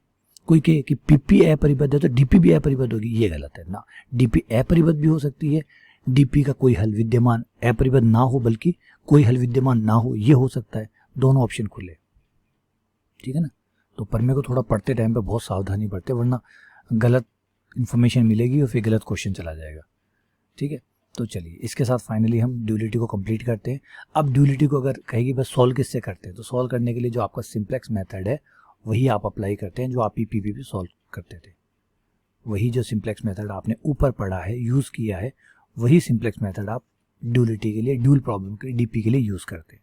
A: कोई कहे कि पीपी अपरिबद्ध है तो डीपी भी अपरिबद्ध होगी, ये गलत है ना। डीपी अपरिबद्ध भी हो सकती है, डीपी का कोई हल विद्यमान अपरिबद्ध ना हो बल्कि कोई हल विद्यमान ना हो, ये हो सकता है, दोनों ऑप्शन खुले, ठीक है ना। तो प्रमेय को थोड़ा पढ़ते टाइम पे बहुत सावधानी बरते, वरना गलत इन्फॉर्मेशन मिलेगी और फिर गलत क्वेश्चन चला जाएगा, ठीक है। तो चलिए इसके साथ फाइनली हम ड्यूलिटी को कंप्लीट करते हैं। अब ड्यूलिटी को अगर कहेगी बस सॉल्व किससे करते हैं, तो सॉल्व करने के लिए जो आपका सिंप्लेक्स मेथड है वही आप अप्लाई करते हैं, जो आप पीपी पे सॉल्व करते थे, वही जो सिंप्लेक्स मेथड आपने ऊपर पढ़ा है, यूज़ किया है, वही सिंप्लेक्स मेथड आप ड्यूलिटी के लिए, ड्यूल प्रॉब्लम के लिए, डीपी के लिए यूज़ करते हैं।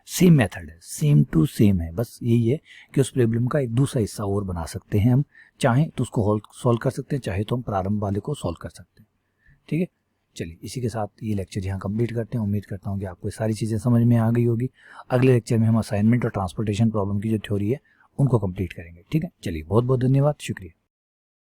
A: सेम मेथड है, सेम टू सेम है, बस यही है कि उस प्रॉब्लम का एक दूसरा हिस्सा और बना सकते हैं हम, चाहें तो उसको सॉल्व कर सकते हैं, चाहे तो हम प्रारंभ वाले को सॉल्व कर सकते हैं, ठीक है। चलिए इसी के साथ ये लेक्चर यहाँ कंप्लीट करते हैं। उम्मीद करता हूँ कि आपको सारी चीज़ें समझ में आ गई होगी। अगले लेक्चर में हम असाइनमेंट और ट्रांसपोर्टेशन प्रॉब्लम की जो थ्योरी है उनको कंप्लीट करेंगे, ठीक है। चलिए बहुत बहुत धन्यवाद, शुक्रिया।